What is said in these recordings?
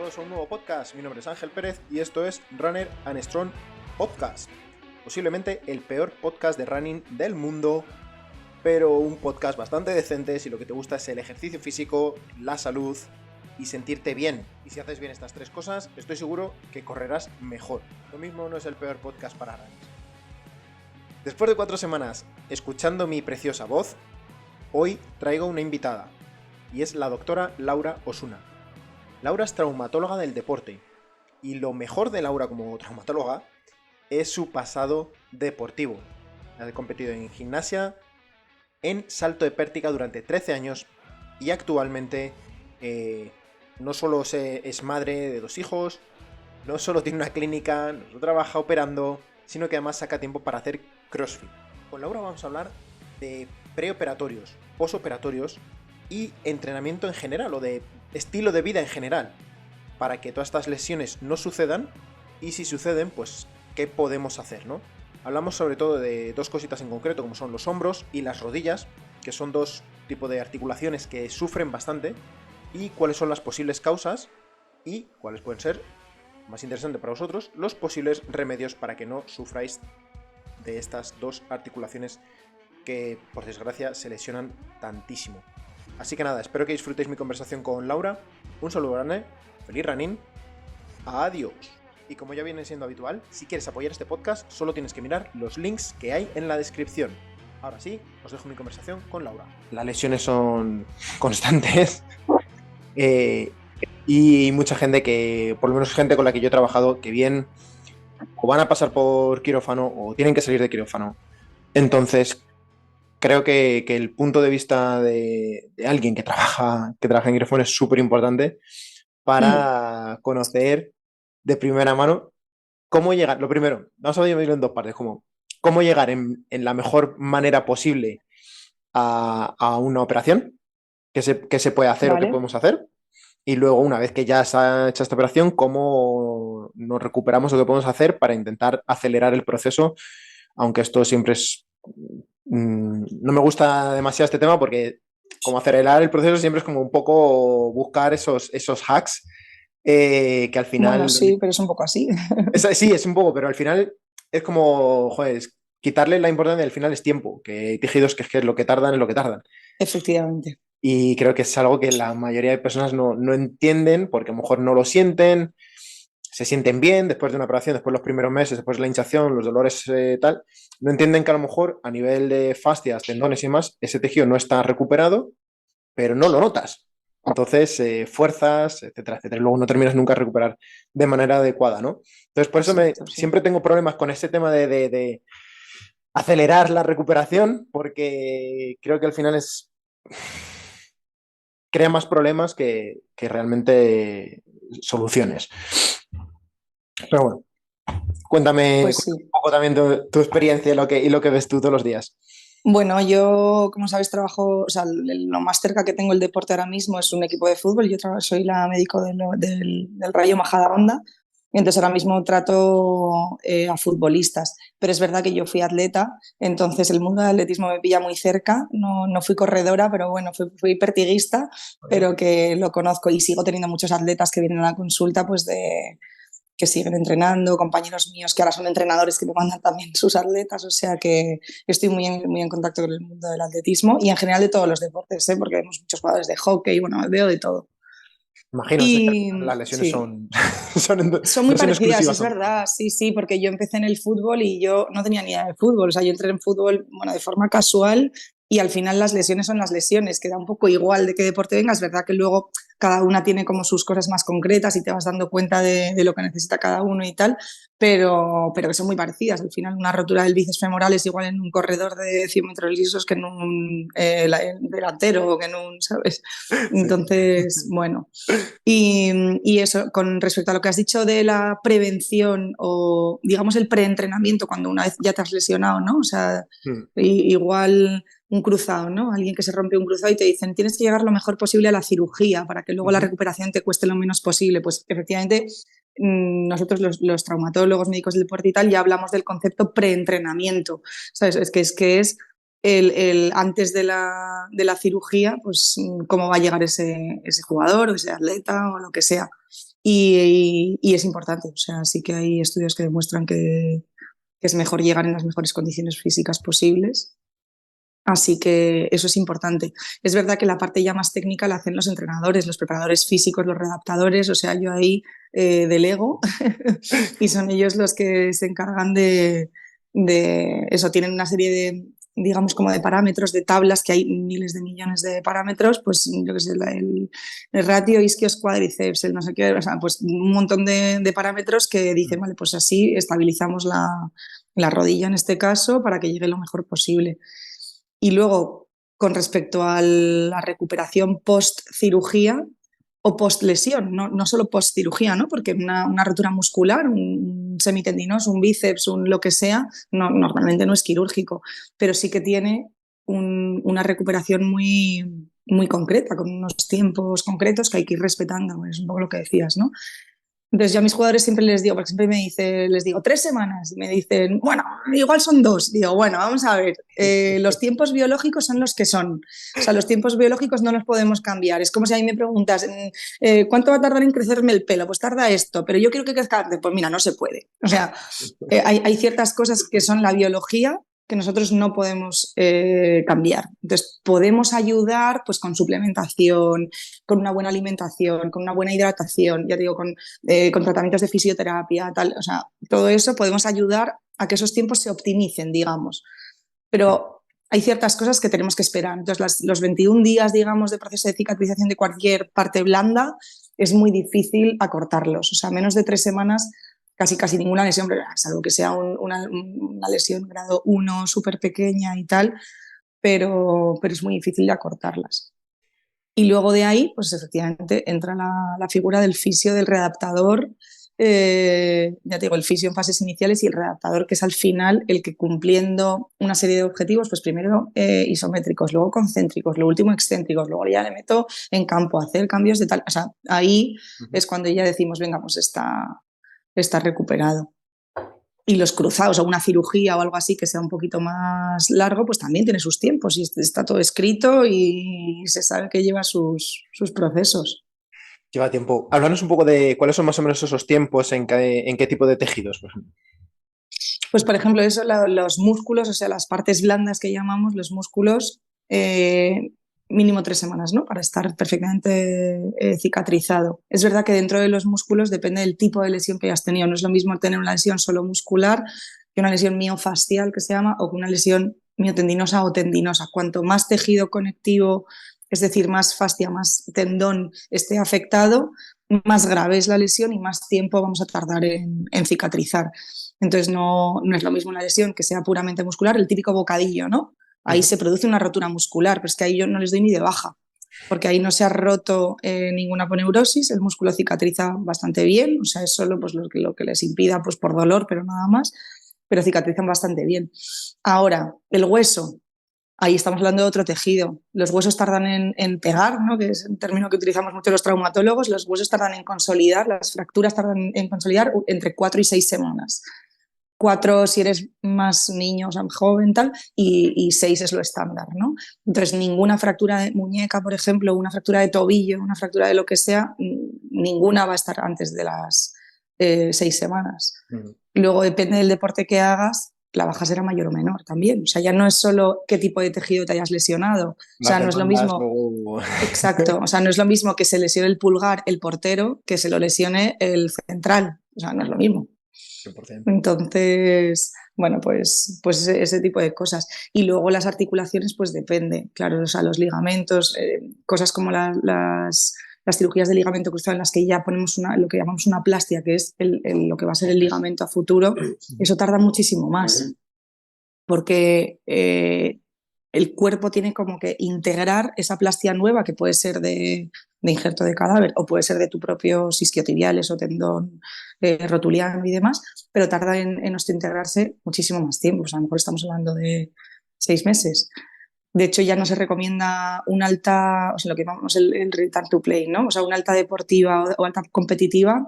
todos a un nuevo podcast. Mi nombre es Ángel Pérez y esto es Runner and Strong Podcast. Posiblemente el peor podcast de running del mundo, pero un podcast bastante decente si lo que te gusta es el ejercicio físico, la salud y sentirte bien. Y si haces bien estas tres cosas, estoy seguro que correrás mejor. Lo mismo no es el peor podcast para runners. Después de 4 semanas escuchando mi preciosa voz, hoy traigo una invitada y es la doctora Laura Osuna. Laura es traumatóloga del deporte y lo mejor de Laura como traumatóloga es su pasado deportivo. Ha competido en gimnasia, en salto de pértiga durante 13 años y actualmente no solo es madre de 2 hijos, no solo tiene una clínica, no solo trabaja operando, sino que además saca tiempo para hacer CrossFit. Con Laura vamos a hablar de preoperatorios, posoperatorios y entrenamiento en general o de estilo de vida en general para que todas estas lesiones no sucedan y si suceden, pues qué podemos hacer, ¿no? Hablamos sobre todo de 2 cositas en concreto, como son los hombros y las rodillas, que son 2 tipos de articulaciones que sufren bastante, y cuáles son las posibles causas y cuáles pueden ser, más interesante para vosotros, los posibles remedios para que no sufráis de estas 2 articulaciones que, por desgracia, se lesionan tantísimo. Así que nada, espero que disfrutéis mi conversación con Laura. Un saludo grande, feliz running, adiós. Y como ya viene siendo habitual, si quieres apoyar este podcast, solo tienes que mirar los links que hay en la descripción. Ahora sí, os dejo mi conversación con Laura. Las lesiones son constantes y mucha gente que, por lo menos gente con la que yo he trabajado, que bien o van a pasar por quirófano o tienen que salir de quirófano. Entonces, creo que el punto de vista de alguien que trabaja en quirófano es súper importante para conocer de primera mano cómo llegar. Lo primero, vamos a dividirlo en 2 partes, como cómo llegar en la mejor manera posible a una operación, qué se puede hacer o qué Vale. podemos hacer, y luego una vez que ya se ha hecho esta operación, cómo nos recuperamos o qué podemos hacer para intentar acelerar el proceso, aunque esto siempre es... no me gusta demasiado este tema porque como acelerar el proceso siempre es como un poco buscar esos hacks que al Bueno, final... sí, pero es un poco así. Sí, es un poco, pero al final es como, joder, quitarle la importancia, al final es tiempo, que hay tejidos que es lo que tardan, es lo que tardan. Efectivamente. Y creo que es algo que la mayoría de personas no entienden porque a lo mejor no lo sienten, se sienten bien después de una operación, después de los primeros meses, después de la hinchazón, los dolores tal, no entienden que a lo mejor a nivel de fascias, tendones y más, ese tejido no está recuperado, pero no lo notas. Entonces, fuerzas, etcétera, etcétera. Luego no terminas nunca de recuperar de manera adecuada, ¿no? Entonces, por eso Exacto, sí. siempre tengo problemas con este tema de acelerar la recuperación, porque creo que al final crea más problemas que realmente soluciones. Pero bueno, cuéntame Pues un sí. poco también tu experiencia y lo que ves tú todos los días. Bueno, yo, como sabes, trabajo, o sea, lo más cerca que tengo el deporte ahora mismo es un equipo de fútbol. Yo soy la médico del Rayo Majadahonda. Y entonces ahora mismo trato a futbolistas. Pero es verdad que yo fui atleta, entonces el mundo del atletismo me pilla muy cerca. No, no fui corredora, pero bueno, fui pertiguista, pero que lo conozco y sigo teniendo muchos atletas que vienen a la consulta pues que siguen entrenando, compañeros míos que ahora son entrenadores que me mandan también sus atletas, o sea que estoy muy en contacto con el mundo del atletismo y en general de todos los deportes, ¿eh? Porque vemos muchos jugadores de hockey, bueno, veo de todo. Imagino, sí, que al Y final las lesiones sí, son, son muy no son parecidas, exclusivas. es verdad, sí, sí, porque yo empecé en el fútbol y yo no tenía ni idea de fútbol, o sea, yo entré en fútbol, bueno, de forma casual y al final las lesiones son las lesiones, que da un poco igual de qué deporte venga, es verdad que luego cada una tiene como sus cosas más concretas y te vas dando cuenta de lo que necesita cada uno y tal, pero que son muy parecidas, al final una rotura del bíceps femoral es igual en un corredor de 100 metros lisos que en un delantero o que en un, ¿sabes? Sí. Entonces, bueno. Y eso, con respecto a lo que has dicho de la prevención o, digamos, el preentrenamiento cuando una vez ya te has lesionado, ¿no? O sea, Mm. igual un cruzado, ¿no? Alguien que se rompe un cruzado y te dicen tienes que llegar lo mejor posible a la cirugía para que luego la Ujú. recuperación te cueste lo menos posible. Pues efectivamente, nosotros los traumatólogos, médicos del deporte y tal, ya hablamos del concepto preentrenamiento, ¿sabes? Es que es antes de la cirugía, pues cómo va a llegar ese jugador o ese atleta o lo que sea. y es importante. O sea, sí que hay estudios que demuestran que es mejor llegar en las mejores condiciones físicas posibles. Así que eso es importante. Es verdad que la parte ya más técnica la hacen los entrenadores, los preparadores físicos, los readaptadores, o sea, yo ahí delego y son ellos los que se encargan de eso. Tienen una serie de, digamos, como de parámetros, de tablas, que hay miles de millones de parámetros, pues yo qué sé, el ratio isquios cuádriceps, el no sé qué, o sea, pues un montón de parámetros que dicen, vale, pues así estabilizamos la rodilla en este caso para que llegue lo mejor posible. Y luego, con respecto a la recuperación post-cirugía o post-lesión, no solo post-cirugía, ¿no? Porque una rotura muscular, un semitendinoso, un bíceps, un lo que sea, normalmente no es quirúrgico, pero sí que tiene una recuperación muy, muy concreta, con unos tiempos concretos que hay que ir respetando, es un poco lo que decías, ¿no? Entonces yo a mis jugadores siempre les digo, porque siempre les digo 3 semanas, y me dicen, bueno, igual son 2. Digo, bueno, vamos a ver, los tiempos biológicos son los que son. O sea, los tiempos biológicos no los podemos cambiar. Es como si a mí me preguntas, ¿cuánto va a tardar en crecerme el pelo? Pues tarda esto, pero yo quiero que crezca antes. Pues mira, no se puede. O sea, hay ciertas cosas que son la biología que nosotros no podemos cambiar. Entonces, podemos ayudar pues, con suplementación, con una buena alimentación, con una buena hidratación, ya digo, con tratamientos de fisioterapia, tal. O sea, todo eso podemos ayudar a que esos tiempos se optimicen, digamos. Pero hay ciertas cosas que tenemos que esperar. Entonces, los 21 días, digamos, de proceso de cicatrización de cualquier parte blanda es muy difícil acortarlos. O sea, menos de 3 semanas casi ninguna lesión, salvo que sea una lesión grado 1 súper pequeña y tal, pero es muy difícil de acortarlas. Y luego de ahí, pues efectivamente entra la figura del fisio, del readaptador, ya te digo, el fisio en fases iniciales y el readaptador, que es al final el que cumpliendo una serie de objetivos, pues primero isométricos, luego concéntricos, lo último excéntricos, luego ya le meto en campo a hacer cambios de tal, o sea, ahí es cuando ya decimos, venga, pues está recuperado. Y los cruzados o una cirugía o algo así que sea un poquito más largo, pues también tiene sus tiempos y está todo escrito y se sabe que lleva sus procesos. Lleva tiempo. Háblanos un poco de cuáles son más o menos esos tiempos, en qué tipo de tejidos, por ejemplo. Pues por ejemplo, eso, los músculos, o sea, las partes blandas que llamamos, los músculos, mínimo 3 semanas, ¿no? Para estar perfectamente cicatrizado. Es verdad que dentro de los músculos depende del tipo de lesión que hayas tenido. No es lo mismo tener una lesión solo muscular que una lesión miofascial, que se llama, o que una lesión miotendinosa o tendinosa. Cuanto más tejido conectivo, es decir, más fascia, más tendón esté afectado, más grave es la lesión y más tiempo vamos a tardar en cicatrizar. Entonces no es lo mismo una lesión que sea puramente muscular, el típico bocadillo, ¿no? Ahí se produce una rotura muscular, pero es que ahí yo no les doy ni de baja, porque ahí no se ha roto ninguna aponeurosis, el músculo cicatriza bastante bien, o sea, es solo pues, lo que les impida pues, por dolor, pero nada más, pero cicatrizan bastante bien. Ahora, el hueso, ahí estamos hablando de otro tejido. Los huesos tardan en pegar, ¿no? Que es un término que utilizamos mucho los traumatólogos, los huesos tardan en consolidar, las fracturas tardan en consolidar entre 4 y 6 semanas. 4 si eres más niño, o sea, joven, tal, y 6 es lo estándar, ¿no? Entonces, ninguna fractura de muñeca, por ejemplo, una fractura de tobillo, una fractura de lo que sea, ninguna va a estar antes de las 6 semanas. Luego, depende del deporte que hagas, la baja será mayor o menor también. O sea, ya no es solo qué tipo de tejido te hayas lesionado. O sea, no es lo mismo. Exacto. O sea, no es lo mismo que se lesione el pulgar el portero que se lo lesione el central. O sea, no es lo mismo. 100%. Entonces, bueno, pues ese tipo de cosas. Y luego las articulaciones, pues depende. Claro, o sea, los ligamentos, cosas como las cirugías de ligamento cruzado en las que ya ponemos lo que llamamos una plastia, que es lo que va a ser el ligamento a futuro, eso tarda muchísimo más. Porque el cuerpo tiene como que integrar esa plastia nueva, que puede ser de injerto de cadáver o puede ser de tu propio isquiotibiales o tendón rotuliano y demás, pero tarda en osteointegrarse muchísimo más tiempo. O sea, a lo mejor estamos hablando de 6 meses. De hecho, ya no se recomienda una alta, o sea, lo que llamamos el return to play, ¿no? O sea, una alta deportiva o alta competitiva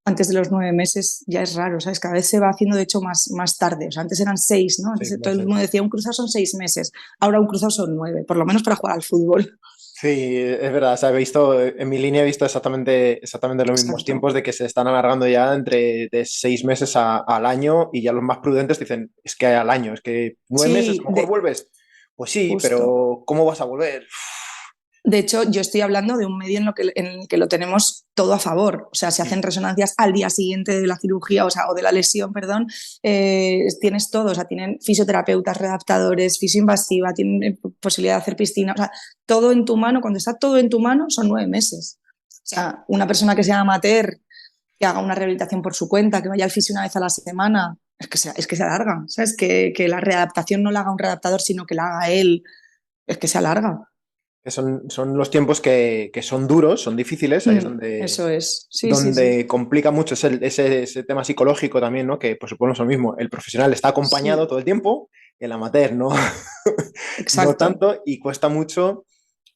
antes de los 9 meses ya es raro, ¿sabes? Cada vez se va haciendo, de hecho, más tarde. O sea, antes eran 6, ¿no? Antes todo el mundo decía un cruzado son 6 meses, ahora un cruzado son 9, por lo menos para jugar al fútbol. Sí, es verdad. O sea, en mi línea he visto exactamente los mismos Exacto. tiempos de que se están alargando ya entre de 6 meses al año y ya los más prudentes dicen, es que al año, es que 9 meses, a Sí, lo mejor vuelves. Pues sí, justo. pero ¿cómo vas a volver? De hecho, yo estoy hablando de un medio en el que lo tenemos todo a favor. O sea, se Mm. hacen resonancias al día siguiente de la cirugía, o sea, o de la lesión, perdón. Tienes todo, o sea, tienen fisioterapeutas, readaptadores, fisioinvasiva, tienen posibilidad de hacer piscina. O sea, todo en tu mano, cuando está todo en tu mano, son 9 meses. O sea, una persona que sea amateur, que haga una rehabilitación por su cuenta, que vaya al fisio una vez a la semana, es que se alarga. ¿Sabes? Que la readaptación no la haga un readaptador, sino que la haga él, es que se alarga. Que son los tiempos que son duros, son difíciles, ahí es Eso es, sí, sí, sí. donde complica mucho ese tema psicológico también, ¿no? Que por supuesto es lo mismo, el profesional está acompañado Sí, todo el tiempo, el amateur no, no exacto. tanto, y cuesta mucho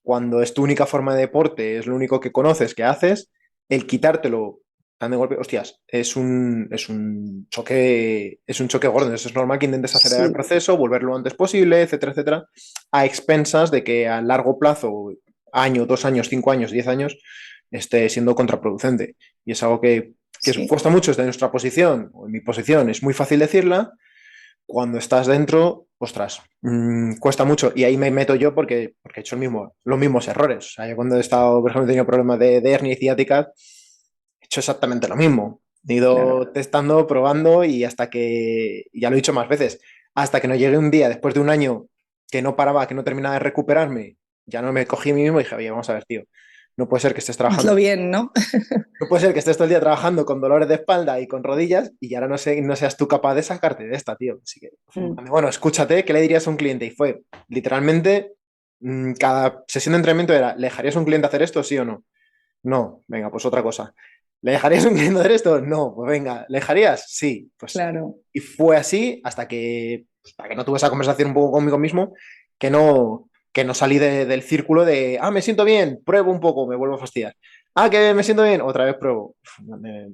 cuando es tu única forma de deporte, es lo único que conoces, que haces, el quitártelo tan de golpe, hostias, es un choque gordo. Entonces es normal que intentes acelerar el Sí, proceso, volverlo lo antes posible, etcétera, etcétera, a expensas de que a largo plazo, año, 2 años, 5 años, 10 años, esté siendo contraproducente. Y es algo que sí. cuesta mucho desde nuestra posición, o en mi posición, es muy fácil decirla, cuando estás dentro, ostras, cuesta mucho. Y ahí me meto yo porque he hecho los mismos errores. O sea, yo cuando he estado, por ejemplo, he tenido problemas de hernia y ciática, he hecho exactamente lo mismo. He Claro. ido testando, probando y hasta que, ya lo he dicho más veces, hasta que no llegue un día, después de un año que no paraba, que no terminaba de recuperarme, ya no me cogí a mí mismo y dije, oye, vamos a ver, tío, no puede ser que estés Hazlo trabajando. bien, ¿no? No puede ser que estés todo el día trabajando con dolores de espalda y con rodillas y ahora no seas tú capaz de sacarte de esta, tío. Así que, Mm. bueno, escúchate, ¿qué le dirías a un cliente? Y fue, literalmente, cada sesión de entrenamiento era, ¿le dejarías a un cliente hacer esto, sí o no? No, venga, pues otra cosa. ¿Le dejarías a un cliente hacer esto? No, pues venga, ¿le dejarías? Sí, pues. Claro. Y fue así hasta que no tuve esa conversación un poco conmigo mismo, que no salí del círculo de, me siento bien, pruebo un poco, me vuelvo a fastidiar. Que me siento bien, otra vez pruebo.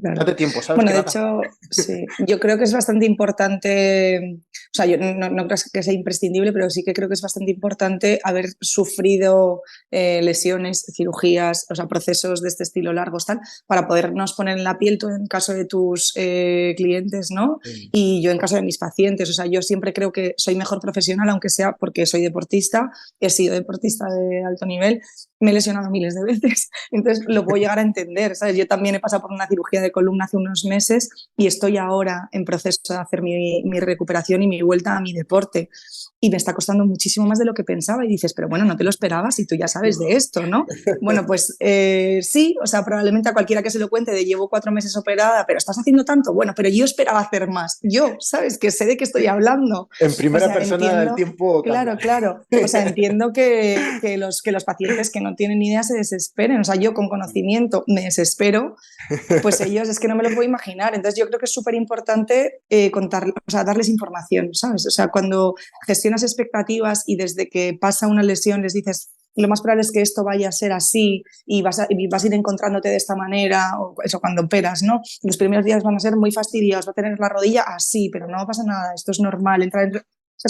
Claro. Date tiempo, ¿sabes? Bueno, Que de no hace falta. hecho, sí, yo creo que es bastante importante, o sea, yo no creo que sea imprescindible, pero sí que creo que es bastante importante haber sufrido lesiones, cirugías, o sea, procesos de este estilo largos, tal, para podernos poner en la piel, tú en caso de tus clientes, ¿no? Sí. Y yo en caso de mis pacientes, o sea, yo siempre creo que soy mejor profesional, aunque sea porque soy deportista, he sido deportista de alto nivel, me he lesionado miles de veces. Entonces lo puedo llegar a entender, ¿sabes? Yo también he pasado por una cirugía de columna hace unos meses y estoy ahora en proceso de hacer mi recuperación y mi vuelta a mi deporte. Y me está costando muchísimo más de lo que pensaba. Y dices, pero bueno, no te lo esperabas y tú ya sabes de esto, ¿no? Bueno, pues sí, o sea, probablemente a cualquiera que se lo cuente de llevo 4 meses operada, pero estás haciendo tanto, bueno, pero yo esperaba hacer más. Yo, ¿sabes? Que sé de qué estoy hablando. En O primera sea, persona el entiendo, tiempo cambia. claro, claro. O sea, entiendo que los pacientes que no tienen ni idea se desesperen. O sea, yo con conocimiento me desespero, pues ellos es que no me lo puedo imaginar. Entonces yo creo que es súper importante contar, o sea, darles información, ¿sabes? O sea, cuando gestionas expectativas y desde que pasa una lesión les dices, lo más probable es que esto vaya a ser así y vas a ir encontrándote de esta manera, o eso cuando operas, ¿no? Los primeros días van a ser muy fastidiosos, va a tener la rodilla así, pero no pasa nada, esto es normal. Entonces,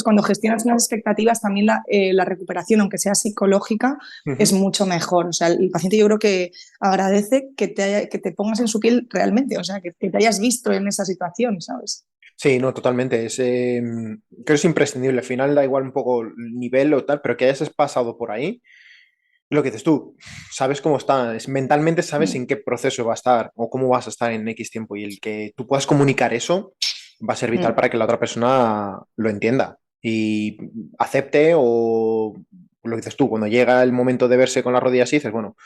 cuando gestionas unas expectativas, también la recuperación, aunque sea psicológica, es mucho mejor. O sea, el paciente yo creo que agradece que te pongas en su piel realmente, o sea, que te hayas visto en esa situación, ¿sabes? Sí, no, totalmente. Creo que es imprescindible. Al final da igual un poco el nivel o tal, pero que hayas pasado por ahí. Lo que dices tú, sabes cómo está, mentalmente sabes Mm, en qué proceso va a estar o cómo vas a estar en X tiempo y el que tú puedas comunicar eso va a ser vital mm, para que la otra persona lo entienda y acepte o lo que dices tú, cuando llega el momento de verse con la rodilla así, dices, bueno,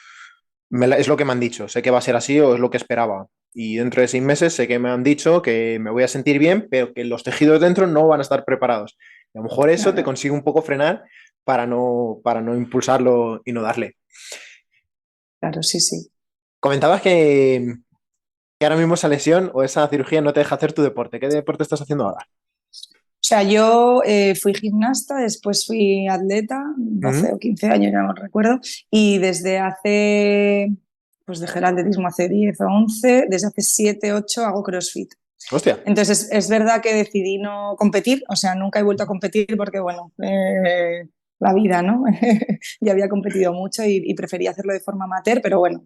es lo que me han dicho, sé que va a ser así o es lo que esperaba. Y dentro de 6 meses sé que me han dicho que me voy a sentir bien, pero que los tejidos dentro no van a estar preparados. Y a lo mejor eso te claro, consigue un poco frenar para no impulsarlo y no darle. claro, sí, sí. Comentabas que ahora mismo esa lesión o esa cirugía no te deja hacer tu deporte. ¿Qué deporte estás haciendo ahora? O sea, yo fui gimnasta, después fui atleta, Ujú. 12 o 15 años, ya no recuerdo, y desde hace, pues dejé el atletismo hace 10 o 11, desde hace 7 8 hago CrossFit. Hostia. Entonces es verdad que decidí no competir, o sea, nunca he vuelto a competir porque, bueno, la vida, ¿no? Ya había competido mucho y prefería hacerlo de forma amateur, pero bueno.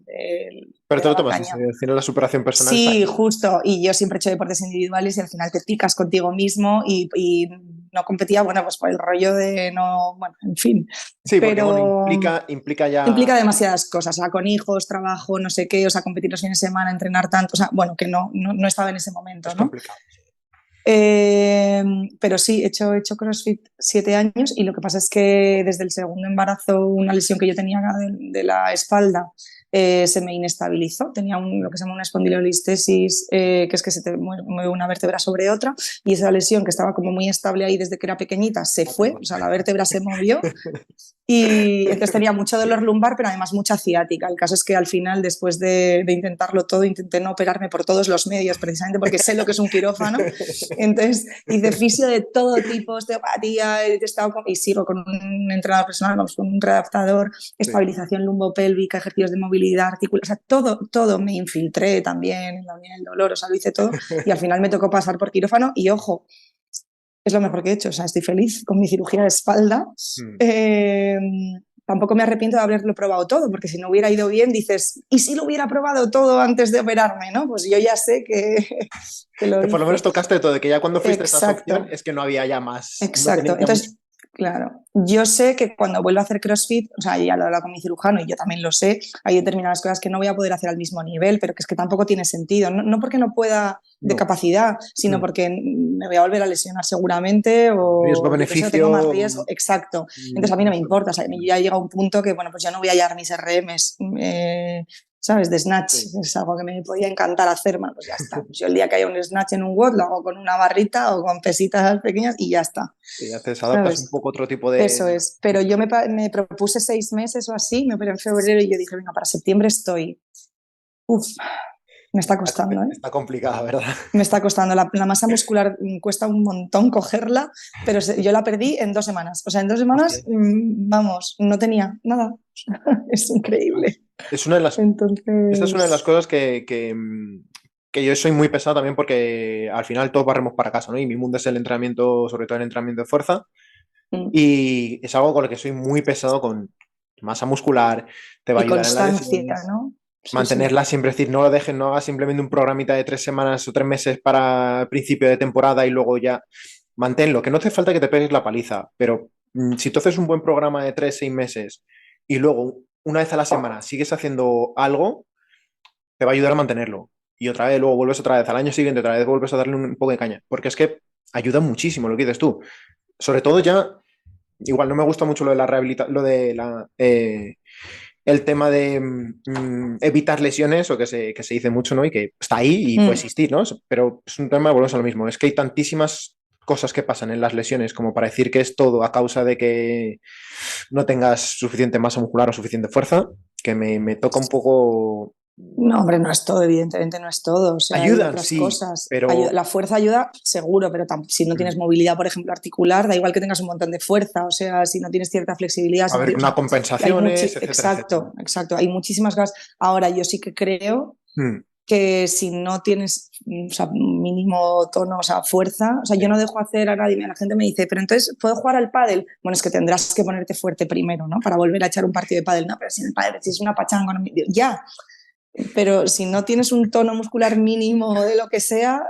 Pero te lo tomas, al final la superación personal está Sí, ahí. justo. Y yo siempre he hecho deportes individuales y al final te picas contigo mismo y no competía, bueno, pues por el rollo de no, bueno, en fin. Sí, porque bueno, Pero implica ya... implica demasiadas cosas, o sea, con hijos, trabajo, no sé qué, o sea, competir los fines de semana, entrenar tanto, o sea, bueno, que no estaba en ese momento, Es ¿no? complicado. Pero sí, he hecho CrossFit 7 años y lo que pasa es que desde el segundo embarazo, una lesión que yo tenía de la espalda se me inestabilizó. Tenía lo que se llama una espondilolistesis, que es que se te mueve una vértebra sobre otra, y esa lesión que estaba como muy estable ahí desde que era pequeñita se fue, o sea, la vértebra se movió. Y entonces tenía mucho dolor lumbar, pero además mucha ciática. El caso es que al final, después de intentarlo todo, intenté no operarme por todos los medios, precisamente porque sé lo que es un quirófano. Entonces hice fisio de todo tipo, osteopatía, y sigo con un entrenador personal, vamos, con un readaptador, estabilización lumbopélvica, ejercicios de movilidad, articular, o sea, todo me infiltré también en la unidad del dolor, o sea, lo hice todo. Y al final me tocó pasar por quirófano y, ojo, es lo mejor que he hecho, o sea, estoy feliz con mi cirugía de espalda. Tampoco me arrepiento de haberlo probado todo, porque si no hubiera ido bien, dices, ¿y si lo hubiera probado todo antes de operarme? ¿No? Pues yo ya sé que lo Que por lo hice. menos tocaste todo, de que ya cuando fuiste a esa Exacto, opción es que no había ya más, no exacto. tenías ya mucho. Entonces, claro, yo sé que cuando vuelva a hacer CrossFit, o sea, ya lo he hablado con mi cirujano y yo también lo sé, hay determinadas cosas que no voy a poder hacer al mismo nivel, pero que es que tampoco tiene sentido. No porque no pueda de No. capacidad, sino porque me voy a volver a lesionar seguramente o yo qué sé, o tengo más Riesgo-beneficio. riesgo. Exacto. Entonces a mí no me importa. O sea, ya llega un punto que, bueno, pues ya no voy a hallar mis RMs. ¿Sabes? De snatch, Sí. es algo que me podía encantar hacer, bueno, pues ya está. Pues yo el día que haya un snatch en un WOD lo hago con una barrita o con pesitas pequeñas y ya está. Sí, haces, adaptas un ¿Sabes? poco otro tipo de... Eso es. Pero yo me propuse 6 meses o así, me operé en febrero y yo dije, venga, para septiembre estoy. Uf, me está costando, ¿eh? Está complicada, ¿verdad? Me está costando. La masa muscular cuesta un montón cogerla, pero yo la perdí en 2 semanas. O sea, en 2 semanas, Hostia. vamos, no tenía nada. Es increíble. Es una de las... Esta es una de las Entonces, cosas que yo soy muy pesado también porque al final todos barremos para casa, ¿no? Y mi mundo es el entrenamiento, sobre todo el entrenamiento de fuerza. Y es algo con lo que soy muy pesado con masa muscular, te va a y ayudar en las constancia, lesiones, ¿no? Sí, sí. mantenerla siempre, es decir, no lo dejes, no hagas simplemente un programita de 3 semanas o 3 meses para el principio de temporada y luego ya manténlo, que no hace falta que te pegues la paliza, pero si tú haces un buen programa de 3, 6 meses y luego una vez a la semana sigues haciendo algo, te va a ayudar a mantenerlo. Y otra vez, luego vuelves otra vez, al año siguiente otra vez vuelves a darle un poco de caña, porque es que ayuda muchísimo lo que dices tú. Sobre todo ya, igual no me gusta mucho lo de la rehabilitación, lo de el tema de evitar lesiones, o que se dice mucho, ¿no? Y que está ahí y puede existir, ¿no? Pero es un tema, volvemos a lo mismo, es que hay tantísimas cosas que pasan en las lesiones como para decir que es todo a causa de que no tengas suficiente masa muscular o suficiente fuerza, que me toca un poco... No, hombre, no es todo, evidentemente no es todo. O sea, hay Ayudan, otras sí, cosas. pero... La fuerza ayuda, seguro, pero si no tienes movilidad, por ejemplo, articular, da igual que tengas un montón de fuerza. O sea, si no tienes cierta flexibilidad, A si no ver, tienes, o una sea, compensaciones, etcétera, etcétera. exacto, exacto. Hay muchísimas cosas. Ahora, yo sí que creo que si no tienes, o sea, mínimo tono, o sea, fuerza, o sea, yo no dejo hacer a nadie, la gente me dice, pero entonces, ¿puedo jugar al pádel? Bueno, es que tendrás que ponerte fuerte primero, ¿no? Para volver a echar un partido de pádel. No, pero si el pádel, si es una pachanga, no, ya, pero si no tienes un tono muscular mínimo de lo que sea,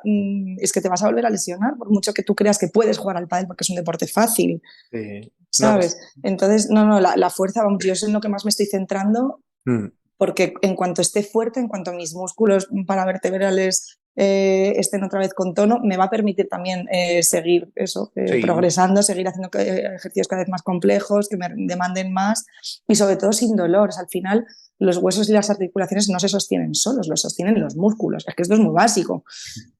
es que te vas a volver a lesionar, por mucho que tú creas que puedes jugar al pádel porque es un deporte fácil, Sí. No, ¿sabes? Entonces, la fuerza, vamos, yo es en lo que más me estoy centrando, porque en cuanto esté fuerte, en cuanto mis músculos paravertebrales estén otra vez con tono, me va a permitir también seguir eso, sí, progresando, seguir haciendo ejercicios cada vez más complejos, que me demanden más y sobre todo sin dolor. O sea, al final los huesos y las articulaciones no se sostienen solos, los sostienen los músculos. Es que esto es muy básico.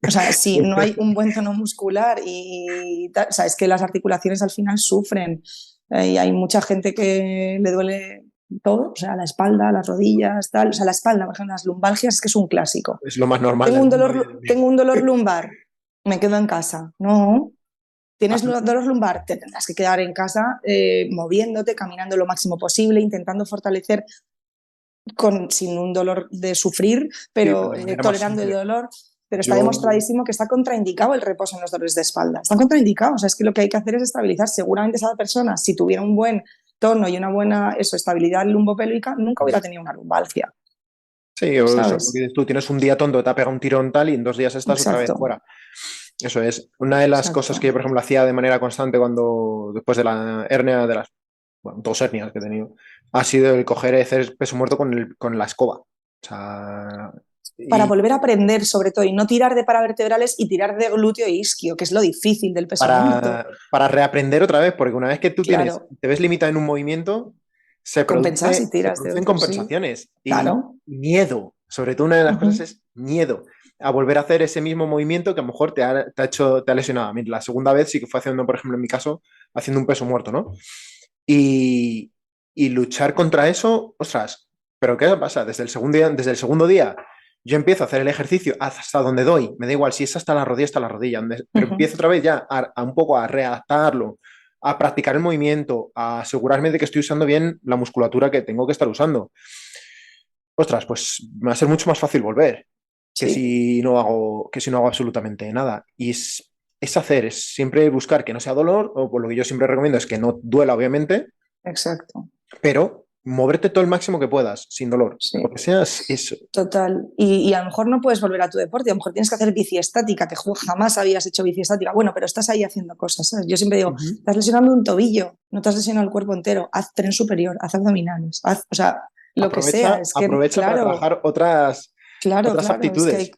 O sea, si no hay un buen tono muscular y tal, o sea, es que las articulaciones al final sufren. Y hay mucha gente que le duele todo, o sea, la espalda, las rodillas, tal. O sea, la espalda, por ejemplo, las lumbalgias, es que es un clásico. es lo más normal Tengo del un mundo. tengo un dolor lumbar, me quedo en casa. No, Ah, tienes dolor lumbar, te tendrás que quedar en casa moviéndote, caminando lo máximo posible, intentando fortalecer sin un dolor de sufrir, sí, pero pero de manera más tolerando el simple. dolor. Pero está Yo, demostradísimo que está contraindicado el reposo en los dolores de espalda. Está contraindicado. O sea, es que lo que hay que hacer es estabilizar. Seguramente esa persona, si tuviera un buen tono y una buena estabilidad lumbopélvica, nunca hubiera tenido una lumbalgia, Sí, o eso, ¿sabes? porque tú tienes un día tonto, te ha pegado un tirón tal y en 2 días estás otra vez Exacto, fuera. Eso es. Una de las cosas que exacto. yo, por ejemplo, hacía de manera constante después de la hernia, de las, bueno, 2 hernias que he tenido, ha sido el coger y hacer peso muerto con la escoba. O sea, Para y volver a aprender, sobre todo, y no tirar de paravertebrales y tirar de glúteo e isquio, que es lo difícil del peso muerto. para reaprender otra vez, porque una vez que tú Claro, te ves limitado en un movimiento, compensas y se tiras de producen otro, sí. compensaciones y Claro. miedo. Sobre todo una de las cosas Ujú, es miedo a volver a hacer ese mismo movimiento que a lo mejor te ha lesionado. A mí la segunda vez sí que fue haciendo, por ejemplo, en mi caso, haciendo un peso muerto, ¿no? Y, y luchar contra eso, ostras, pero ¿qué pasa? Desde el segundo día yo empiezo a hacer el ejercicio hasta donde doy, me da igual si es hasta la rodilla, pero ujú. empiezo otra vez ya a un poco a readaptarlo, a practicar el movimiento, a asegurarme de que estoy usando bien la musculatura que tengo que estar usando. Ostras, pues me va a ser mucho más fácil volver Sí, que si no hago absolutamente nada. Y es hacer, es siempre buscar que no sea dolor, o por lo que yo siempre recomiendo es que no duela, obviamente, exacto. pero moverte todo el máximo que puedas, sin dolor. Lo Sí. que sea es eso. Total. Y a lo mejor no puedes volver a tu deporte, a lo mejor tienes que hacer bici estática, que jamás habías hecho bici estática. Bueno, pero estás ahí haciendo cosas, ¿sabes? Yo siempre digo, Ujú. estás lesionando un tobillo, no te has lesionado el cuerpo entero, haz tren superior, haz abdominales, o sea, lo que sea. Es que, Aprovecha para claro, trabajar otras claro, es que aptitudes.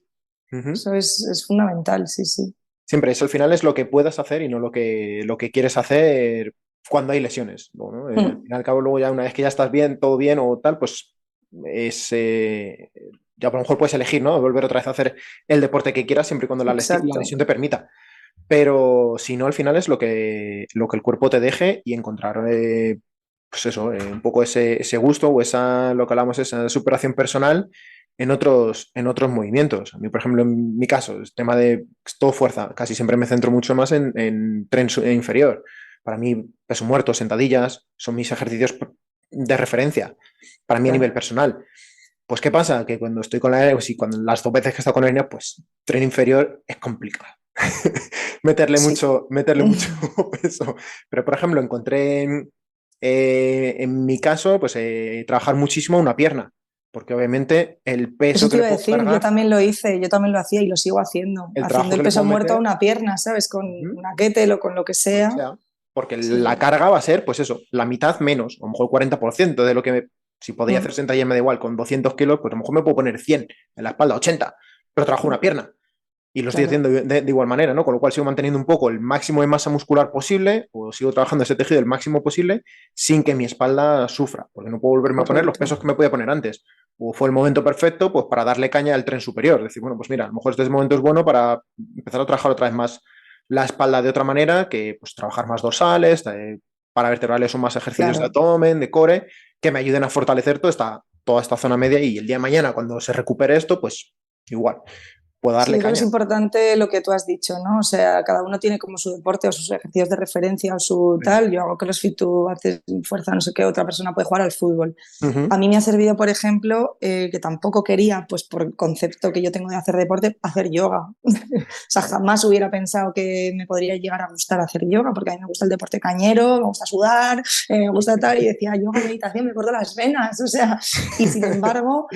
Ujú. eso es fundamental, sí, sí. Siempre eso al final es lo que puedas hacer y no lo que quieres hacer cuando hay lesiones. Bueno, al Mm, fin y al cabo, luego ya una vez que ya estás bien, todo bien o tal, pues ya a lo mejor puedes elegir, ¿no? Volver otra vez a hacer el deporte que quieras siempre y cuando la exacto, lesión te permita. Pero si no, al final es lo que el cuerpo te deje y encontrar, pues eso, un poco ese gusto o lo que hablamos, esa superación personal en otros movimientos. A mí, por ejemplo, en mi caso, el tema de todo fuerza, casi siempre me centro mucho más en tren inferior. Para mí, peso muerto, sentadillas, son mis ejercicios de referencia, para mí a nivel claro. personal. Pues, ¿qué pasa? Que cuando estoy con la hernia, pues, y cuando las 2 veces que he estado con la hernia, pues tren inferior es complicado. meterle Sí. mucho, meterle mucho peso. Pero, por ejemplo, encontré en mi caso, pues trabajar muchísimo una pierna, porque obviamente el peso Eso que te le iba a puedo decir, yo cargar, también lo hice, yo también lo hacía y lo sigo haciendo, el haciendo trabajo el que le peso puedo muerto a meter, una pierna, ¿sabes? Con ujú, una kettlebell o con lo que lo que sea. sea, porque la Sí. carga va a ser, pues eso, la mitad menos, a lo mejor 40% de lo que si podía hacer Mm, sentadilla me da igual, con 200 kilos, pues a lo mejor me puedo poner 100 en la espalda, 80, pero trabajo una mm, pierna. Y lo estoy claro, haciendo de igual manera, ¿no? Con lo cual sigo manteniendo un poco el máximo de masa muscular posible o sigo trabajando ese tejido el máximo posible sin que mi espalda sufra, porque no puedo volverme a poner los correcto. pesos que me podía poner antes. O fue el momento perfecto pues para darle caña al tren superior, decir, bueno, pues mira, a lo mejor este momento es bueno para empezar a trabajar otra vez más la espalda de otra manera, que pues trabajar más dorsales, para vertebrales son más ejercicios de Claro. abdomen, de core, que me ayuden a fortalecer toda esta zona media y el día de mañana cuando se recupere esto, pues igual, puedo Sí, darle yo creo que es caña. importante lo que tú has dicho, ¿no? O sea, cada uno tiene como su deporte o sus ejercicios de referencia o su tal. Yo hago CrossFit, tú haces fuerza, no sé qué, otra persona puede jugar al fútbol. A Ujú. mí me ha servido, por ejemplo, que tampoco quería, pues por el concepto que yo tengo de hacer deporte, hacer yoga. O sea, jamás hubiera pensado que me podría llegar a gustar hacer yoga, porque a mí me gusta el deporte cañero, me gusta sudar, me gusta tal, y decía, yoga, meditación, me corto las venas, o sea, y sin embargo,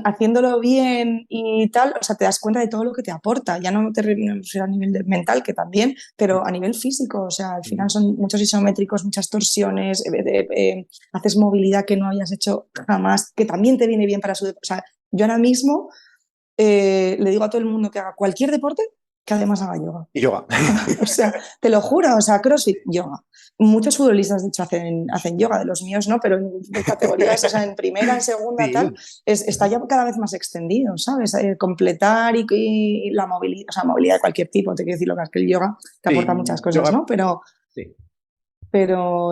haciéndolo bien y tal, o sea, te das cuenta de todo lo que te aporta, ya no te refieres a nivel mental, que también, pero a nivel físico, o sea, al final son muchos isométricos, muchas torsiones, haces movilidad que no habías hecho jamás, que también te viene bien para su deporte. O sea, yo ahora mismo le digo a todo el mundo que haga cualquier deporte que además haga yoga. Y yoga. O sea, te lo juro, o sea, CrossFit, yoga. Muchos futbolistas, de hecho, hacen yoga, de los míos no, pero de categorías, o sea, en primera, en segunda, tal, Sí. está ya cada vez más extendido, ¿sabes? Completar y la movilidad, o sea, movilidad de cualquier tipo, te quiero decir, lo que es que el yoga te aporta Sí, muchas cosas, yoga. ¿no? Pero Sí.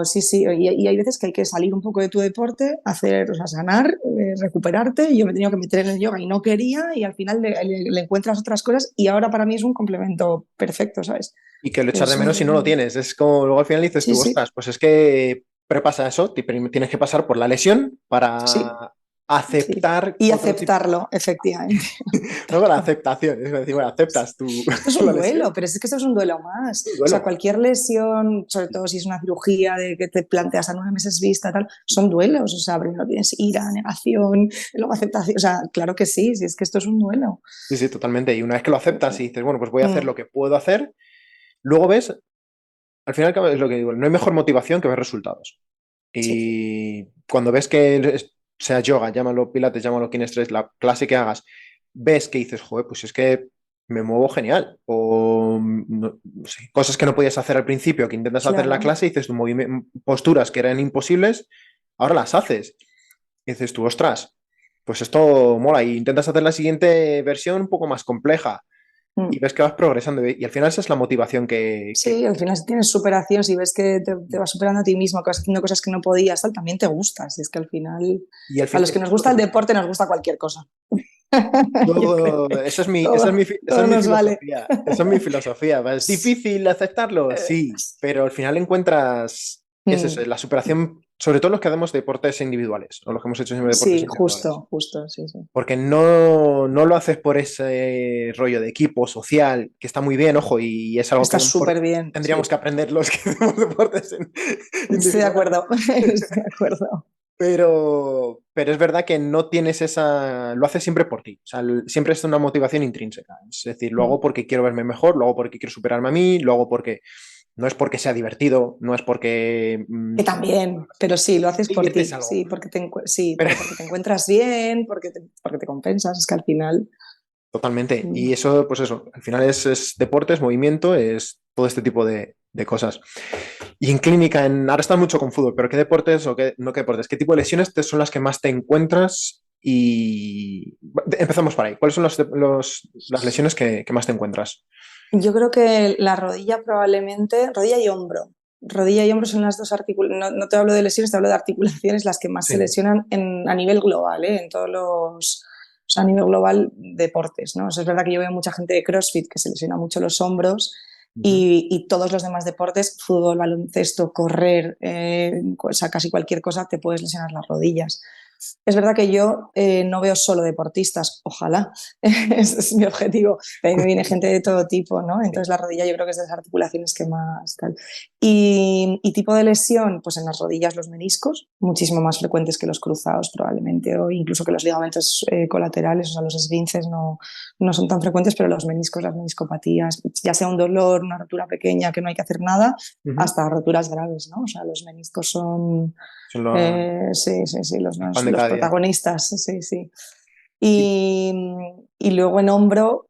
sí, sí, y hay veces que hay que salir un poco de tu deporte, hacer, o sea, sanar, recuperarte. Yo me he tenido que meter en el yoga y no quería, y al final le encuentras otras cosas, y ahora para mí es un complemento perfecto, ¿sabes? Y que lo echar de Es menos si no lo un... tienes. Es como luego al final dices Sí, tú, sí, ostras, pues es que prepasa eso, tienes que pasar por la lesión sí, Sí. aceptar Y otro tipo. aceptarlo, efectivamente. No, con la aceptación, es decir, bueno, aceptas Esto es un la lesión, duelo, pero es que esto es un duelo más. un O sea, duelo. cualquier lesión, sobre todo si es una cirugía de que te planteas a 9 meses vista, tal, son duelos. O sea, primero tienes ira, negación, luego aceptación. O sea, claro que sí, si es que esto es un duelo. Sí, sí, totalmente. Y una vez que lo aceptas y dices, bueno, pues voy a hacer Mm, lo que puedo hacer, luego ves, al final es lo que digo, no hay mejor motivación que ver resultados. sí, Y cuando ves que, sea yoga, llámalo pilates, llámalo kinestrés, la clase que hagas, ves que dices, joder, pues es que me muevo genial. O no sé, cosas que no podías hacer al principio, que intentas hacer en la claro. clase y dices, posturas que eran imposibles, ahora las haces. Y dices tú, ostras, pues esto mola. Y intentas hacer la siguiente versión un poco más compleja. Y Mm. ves que vas progresando. Y al final esa es la motivación Sí, al final si tienes superación, si ves que te vas superando a ti mismo, que vas haciendo cosas que no podías, tal, también te gusta. Si es que al final, y al a fin, los que eso nos es lo gusta que el te gusta. deporte, nos gusta cualquier cosa. Yo creo que Esa es todo mi nos vale. filosofía. Esa es mi filosofía. ¿Es difícil aceptarlo? Sí, pero al final encuentras, es eso, Mm. la superación, sobre todo los que hacemos deportes individuales, o los que hemos hecho siempre deportes Sí, individuales. justo, sí, sí. Porque no lo haces por ese rollo de equipo social, que está muy bien, ojo, y es algo que Está a lo mejor súper bien, tendríamos sí. que aprender los que hacemos deportes Estoy de individuales. acuerdo, estoy de acuerdo. Pero es verdad que no tienes esa. Lo haces siempre por ti. O sea, siempre es una motivación intrínseca. Es decir, lo Mm. hago porque quiero verme mejor, lo hago porque quiero superarme a mí, lo hago porque. No es porque sea divertido, no es porque. Que también, pero sí, lo haces Te por diviertes ti, algo. sí, sí, Pero, pero porque te encuentras bien, porque te compensas, es que al final... totalmente. Mm. Y eso, pues eso, al final es deporte, es movimiento, es todo este tipo de cosas. Y en clínica, ahora estás mucho con fútbol, pero ¿qué deportes o qué, no qué deportes? ¿Qué tipo de lesiones son las que más te encuentras? Y empezamos por ahí. ¿Cuáles son las lesiones que más te encuentras? Yo creo que la rodilla probablemente, rodilla y hombro. Rodilla y hombro son las dos articulaciones, no, no te hablo de lesiones, te hablo de articulaciones las que más se Sí. lesionan a nivel global, ¿eh? En todos los, o sea, a nivel global deportes, ¿no? O sea, es verdad que yo veo mucha gente de CrossFit que se lesiona mucho los hombros Ujú. y todos los demás deportes, fútbol, baloncesto, correr, o sea, casi cualquier cosa, te puedes lesionar las rodillas. Es verdad que yo no veo solo deportistas, ojalá, ese es mi objetivo. De ahí me viene gente de todo tipo, ¿no? Sí. Entonces la rodilla yo creo que es de las articulaciones que más tal. Y tipo de lesión, pues en las rodillas los meniscos, muchísimo más frecuentes que los cruzados probablemente, o incluso que los ligamentos colaterales, o sea, los esguinces no son tan frecuentes, pero los meniscos, las meniscopatías, ya sea un dolor, una rotura pequeña que no hay que hacer nada, Ujú. hasta roturas graves, ¿no? O sea, los meniscos son Son sí, sí, sí, el pan de los cada día. protagonistas, sí, sí. Y, Y, y luego en hombro,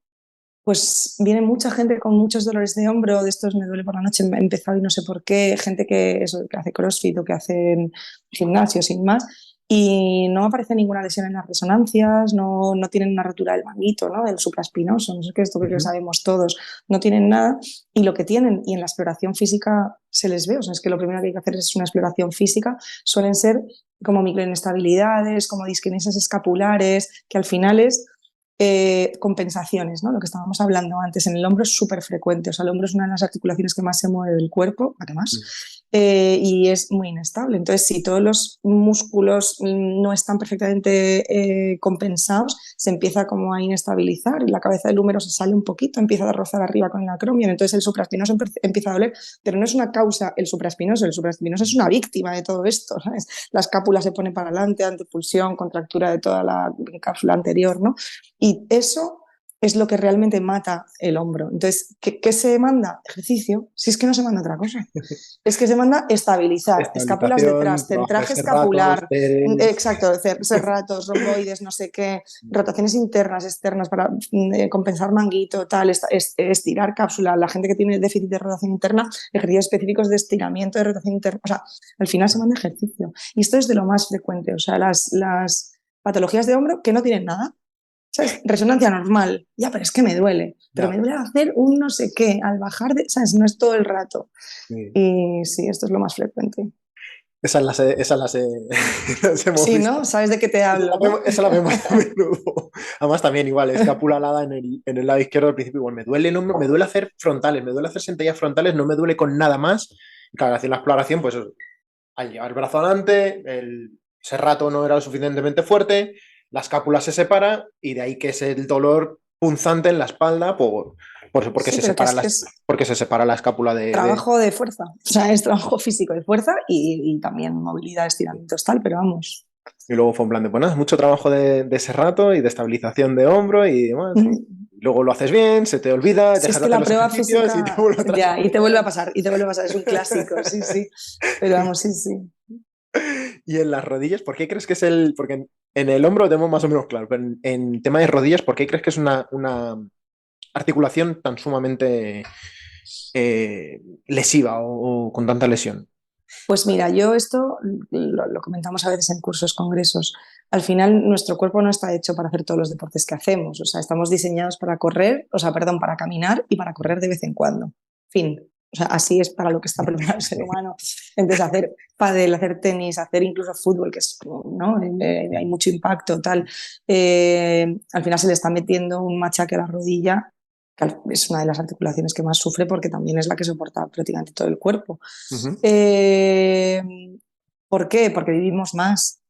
pues viene mucha gente con muchos dolores de hombro, de estos me duele por la noche, he empezado y no sé por qué, gente que hace CrossFit o que hace gimnasio sin más, y no aparece ninguna lesión en las resonancias, no tienen una rotura del manguito, ¿no? Del supraespinoso, no sé qué, esto que ujú. sabemos todos, no tienen nada, y lo que tienen, y en la exploración física se les ve, o sea, es que lo primero que hay que hacer es una exploración física, suelen ser como microinestabilidades, como disquinesias escapulares, que al final es compensaciones, ¿no? Lo que estábamos hablando antes, en el hombro es súper frecuente, o sea, el hombro es una de las articulaciones que más se mueve del cuerpo, además, y es muy inestable. Entonces, si todos los músculos no están perfectamente compensados, se empieza como a inestabilizar y la cabeza del húmero se sale un poquito, empieza a rozar arriba con el acromion, entonces el supraespinoso empieza a doler, pero no es una causa el supraespinoso es una víctima de todo esto, ¿sabes? La escápula se pone para adelante, antepulsión, contractura de toda la cápsula anterior, ¿no? Y eso es lo que realmente mata el hombro. Entonces, ¿qué se manda? Ejercicio. Si es que no se manda otra cosa. Es que se manda estabilizar, escápulas Estabilización, detrás, trabajo de centraje serratos, escapular, teres. exacto, serratos, romboides, no sé qué, rotaciones internas, externas para compensar manguito, tal, estirar cápsula. La gente que tiene déficit de rotación interna, ejercicios específicos de estiramiento de rotación interna. O sea, al final se manda ejercicio. Y esto es de lo más frecuente. O sea, las patologías de hombro que no tienen nada. ¿Sabes? Resonancia normal. Ya, pero es que me duele. Pero me Ya. duele al hacer un no sé qué, al bajar de. ¿Sabes? No es todo el rato. Sí. Y sí, esto es lo más frecuente. Las hemos Sí, visto. ¿no? ¿Sabes de qué te hablo, no? Esa la vemos a menudo. Además, también igual, escápula alada en el lado izquierdo al principio. Igual, me duele el hombro, me duele hacer frontales, me duele hacer sentadillas frontales, no me duele con nada más. Y claro, hacer la exploración, pues al llevar el brazo adelante, ese rato no era lo suficientemente fuerte, la escápula se separa y de ahí que es el dolor punzante en la espalda porque Sí, se pero que separa es que es porque se separa la escápula trabajo de fuerza, o sea, es trabajo físico de fuerza y también movilidad, estiramientos, tal, pero vamos. Y luego fue en plan de, bueno, es mucho trabajo de ese rato y de estabilización de hombro y demás. Y luego lo haces bien, se te olvida, Si es dejas de que hacer la los prueba ejercicios y te física, vuelve otra vez. ya, y te vuelve a pasar, y te vuelve a pasar, es un clásico, sí, sí, pero vamos, sí, sí. Y en las rodillas, ¿por qué crees que es el...? Porque en el hombro lo tenemos más o menos claro, pero en tema de rodillas, ¿por qué crees que es una articulación tan sumamente lesiva o con tanta lesión? Pues mira, yo esto lo comentamos a veces en cursos, congresos. Al final, nuestro cuerpo no está hecho para hacer todos los deportes que hacemos. O sea, estamos diseñados para correr, o sea, perdón, para caminar y para correr de vez en cuando. Fin. O sea, así es para lo que está preparado el ser humano. Entonces, hacer pádel, hacer tenis, hacer incluso fútbol, que es, ¿no? Hay mucho impacto, tal. Al final se le está metiendo un machaque a la rodilla, que es una de las articulaciones que más sufre porque también es la que soporta prácticamente todo el cuerpo. Ujú. Eh, ¿Por qué? Porque vivimos más.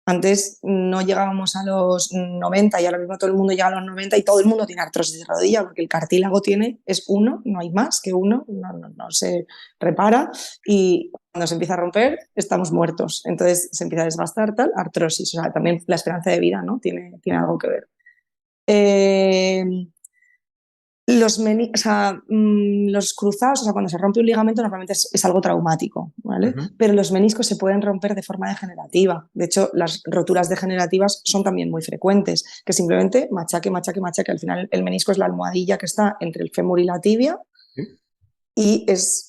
Antes no llegábamos a los 90 y ahora mismo todo el mundo llega a los 90 y todo el mundo tiene artrosis de rodilla porque el cartílago es uno, no hay más que uno, no se repara y cuando se empieza a romper estamos muertos. Entonces se empieza a desgastar tal, artrosis. O sea, también la esperanza de vida, ¿no? Tiene algo que ver. Eh, o sea, los cruzados, o sea, cuando se rompe un ligamento normalmente es algo traumático, ¿vale? Ujú. Pero los meniscos se pueden romper de forma degenerativa. De hecho, las roturas degenerativas son también muy frecuentes, que simplemente machaque, machaque, machaque. Al final el menisco es la almohadilla que está entre el fémur y la tibia Sí. y es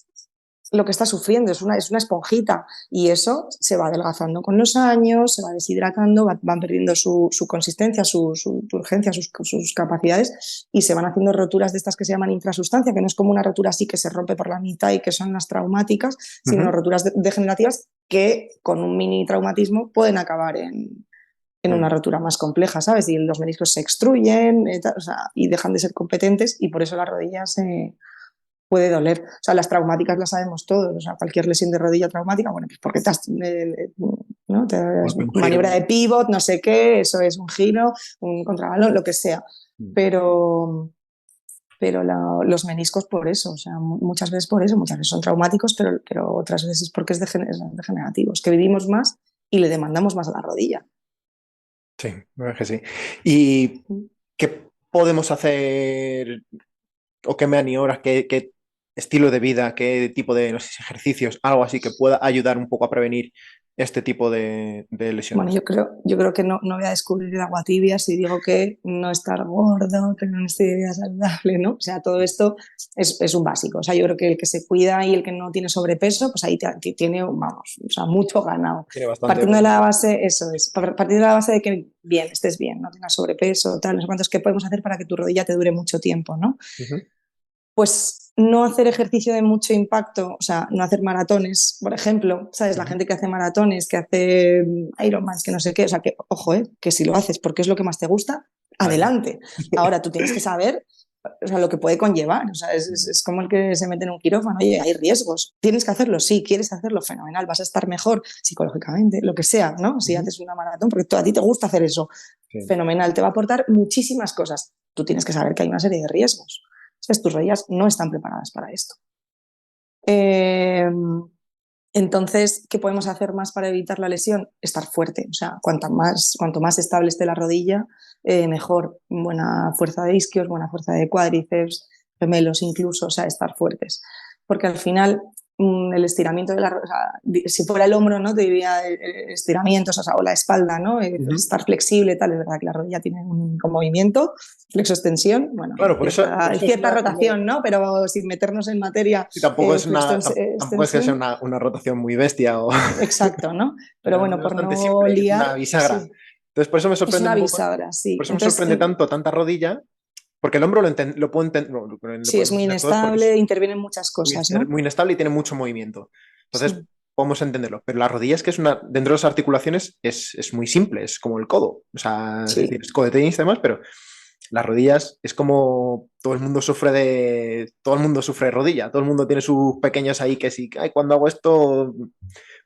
lo que está sufriendo, es una esponjita y eso se va adelgazando con los años, se va deshidratando, van perdiendo su consistencia, su turgencia, sus capacidades y se van haciendo roturas de estas que se llaman intrasustancia, que no es como una rotura así que se rompe por la mitad y que son las traumáticas, sino Ujú. roturas degenerativas que con un mini traumatismo pueden acabar en una Mm. rotura más compleja, ¿sabes? Y los meniscos se extruyen, o sea, y dejan de ser competentes y por eso las rodillas puede doler. O sea, las traumáticas las sabemos todos. O sea, cualquier lesión de rodilla traumática, bueno, pues porque ¿no? Pues un Maniobra giro. de pivot, no sé qué, eso es un giro, un contrabalón, lo que sea. Mm. Pero, los meniscos por eso, o sea, muchas veces por eso, muchas veces son traumáticos, pero otras veces porque es degenerativo. Es que vivimos más y le demandamos más a la rodilla. Sí, la verdad es que sí. ¿Y qué podemos hacer o qué maniobras, qué estilo de vida, qué tipo de no sé, si ejercicios, algo así que pueda ayudar un poco a prevenir este tipo de Bueno, lesiones? yo creo que no voy a descubrir el agua tibia si digo que no estar gordo, tener un estilo de vida saludable, ¿no? O sea, todo esto es un básico. O sea, yo creo que el que se cuida y el que no tiene sobrepeso, pues ahí tiene, vamos, o sea, mucho ganado. Tiene bastante Partiendo de la beneficio. base, eso es, partiendo de la base de que bien, estés bien, no tengas sobrepeso, tal, no sé cuántos, ¿qué podemos hacer para que tu rodilla te dure mucho tiempo, ¿no? Ujú. Pues no hacer ejercicio de mucho impacto, o sea, no hacer maratones, por ejemplo, ¿sabes? La Ujú. gente que hace maratones, que hace Ironman, que no sé qué, o sea, que, ojo, que si lo haces porque es lo que más te gusta, Adelante. adelante. Ahora tú tienes que saber, o sea, lo que puede conllevar, o sea, es como el que se mete en un quirófano, oye, hay riesgos, tienes que hacerlo, sí, quieres hacerlo, fenomenal, vas a estar mejor psicológicamente, lo que sea, ¿no? Si Ujú. haces una maratón, porque a ti te gusta hacer eso, Sí. fenomenal, te va a aportar muchísimas cosas. Tú tienes que saber que hay una serie de riesgos. Entonces, tus rodillas no están preparadas para esto. Eh, entonces, ¿qué podemos hacer más para evitar la lesión? Estar fuerte. O sea, cuanto más estable esté la rodilla, mejor. Buena fuerza de isquios, buena fuerza de cuádriceps, gemelos incluso, o sea, estar fuertes. Porque al final el estiramiento de o sea, si fuera el hombro, ¿no? Te diría estiramientos, o la espalda, ¿no? Pues Ujú. estar flexible, tal, es verdad que la rodilla tiene un movimiento, flexo-extensión, bueno, Claro, por eso es cierta una como. rotación, ¿no? Pero sin meternos en materia, Sí, tampoco es tampoco es que sea extensión, una rotación muy bestia o exacto, ¿no? Pero es bueno, por bastante no simple, es una liar, bisagra. sí, Entonces, por eso me es sorprende una un poco, bisagra, por sí. eso me Entonces, sorprende tanto tanta rodilla, porque el hombro lo puedo no, lo sí, es podemos muy entender todos porque es inestable, intervienen muchas cosas, ¿no? muy inestable y tiene mucho movimiento. Entonces, Sí, podemos entenderlo. Pero la rodilla es que dentro de las articulaciones es muy simple, es como el codo. O sea, es decir, sí. es codo de tenis y demás, pero las rodillas es como todo el mundo sufre de rodilla, todo el mundo tiene sus pequeños ahí que sí, ay, cuando hago esto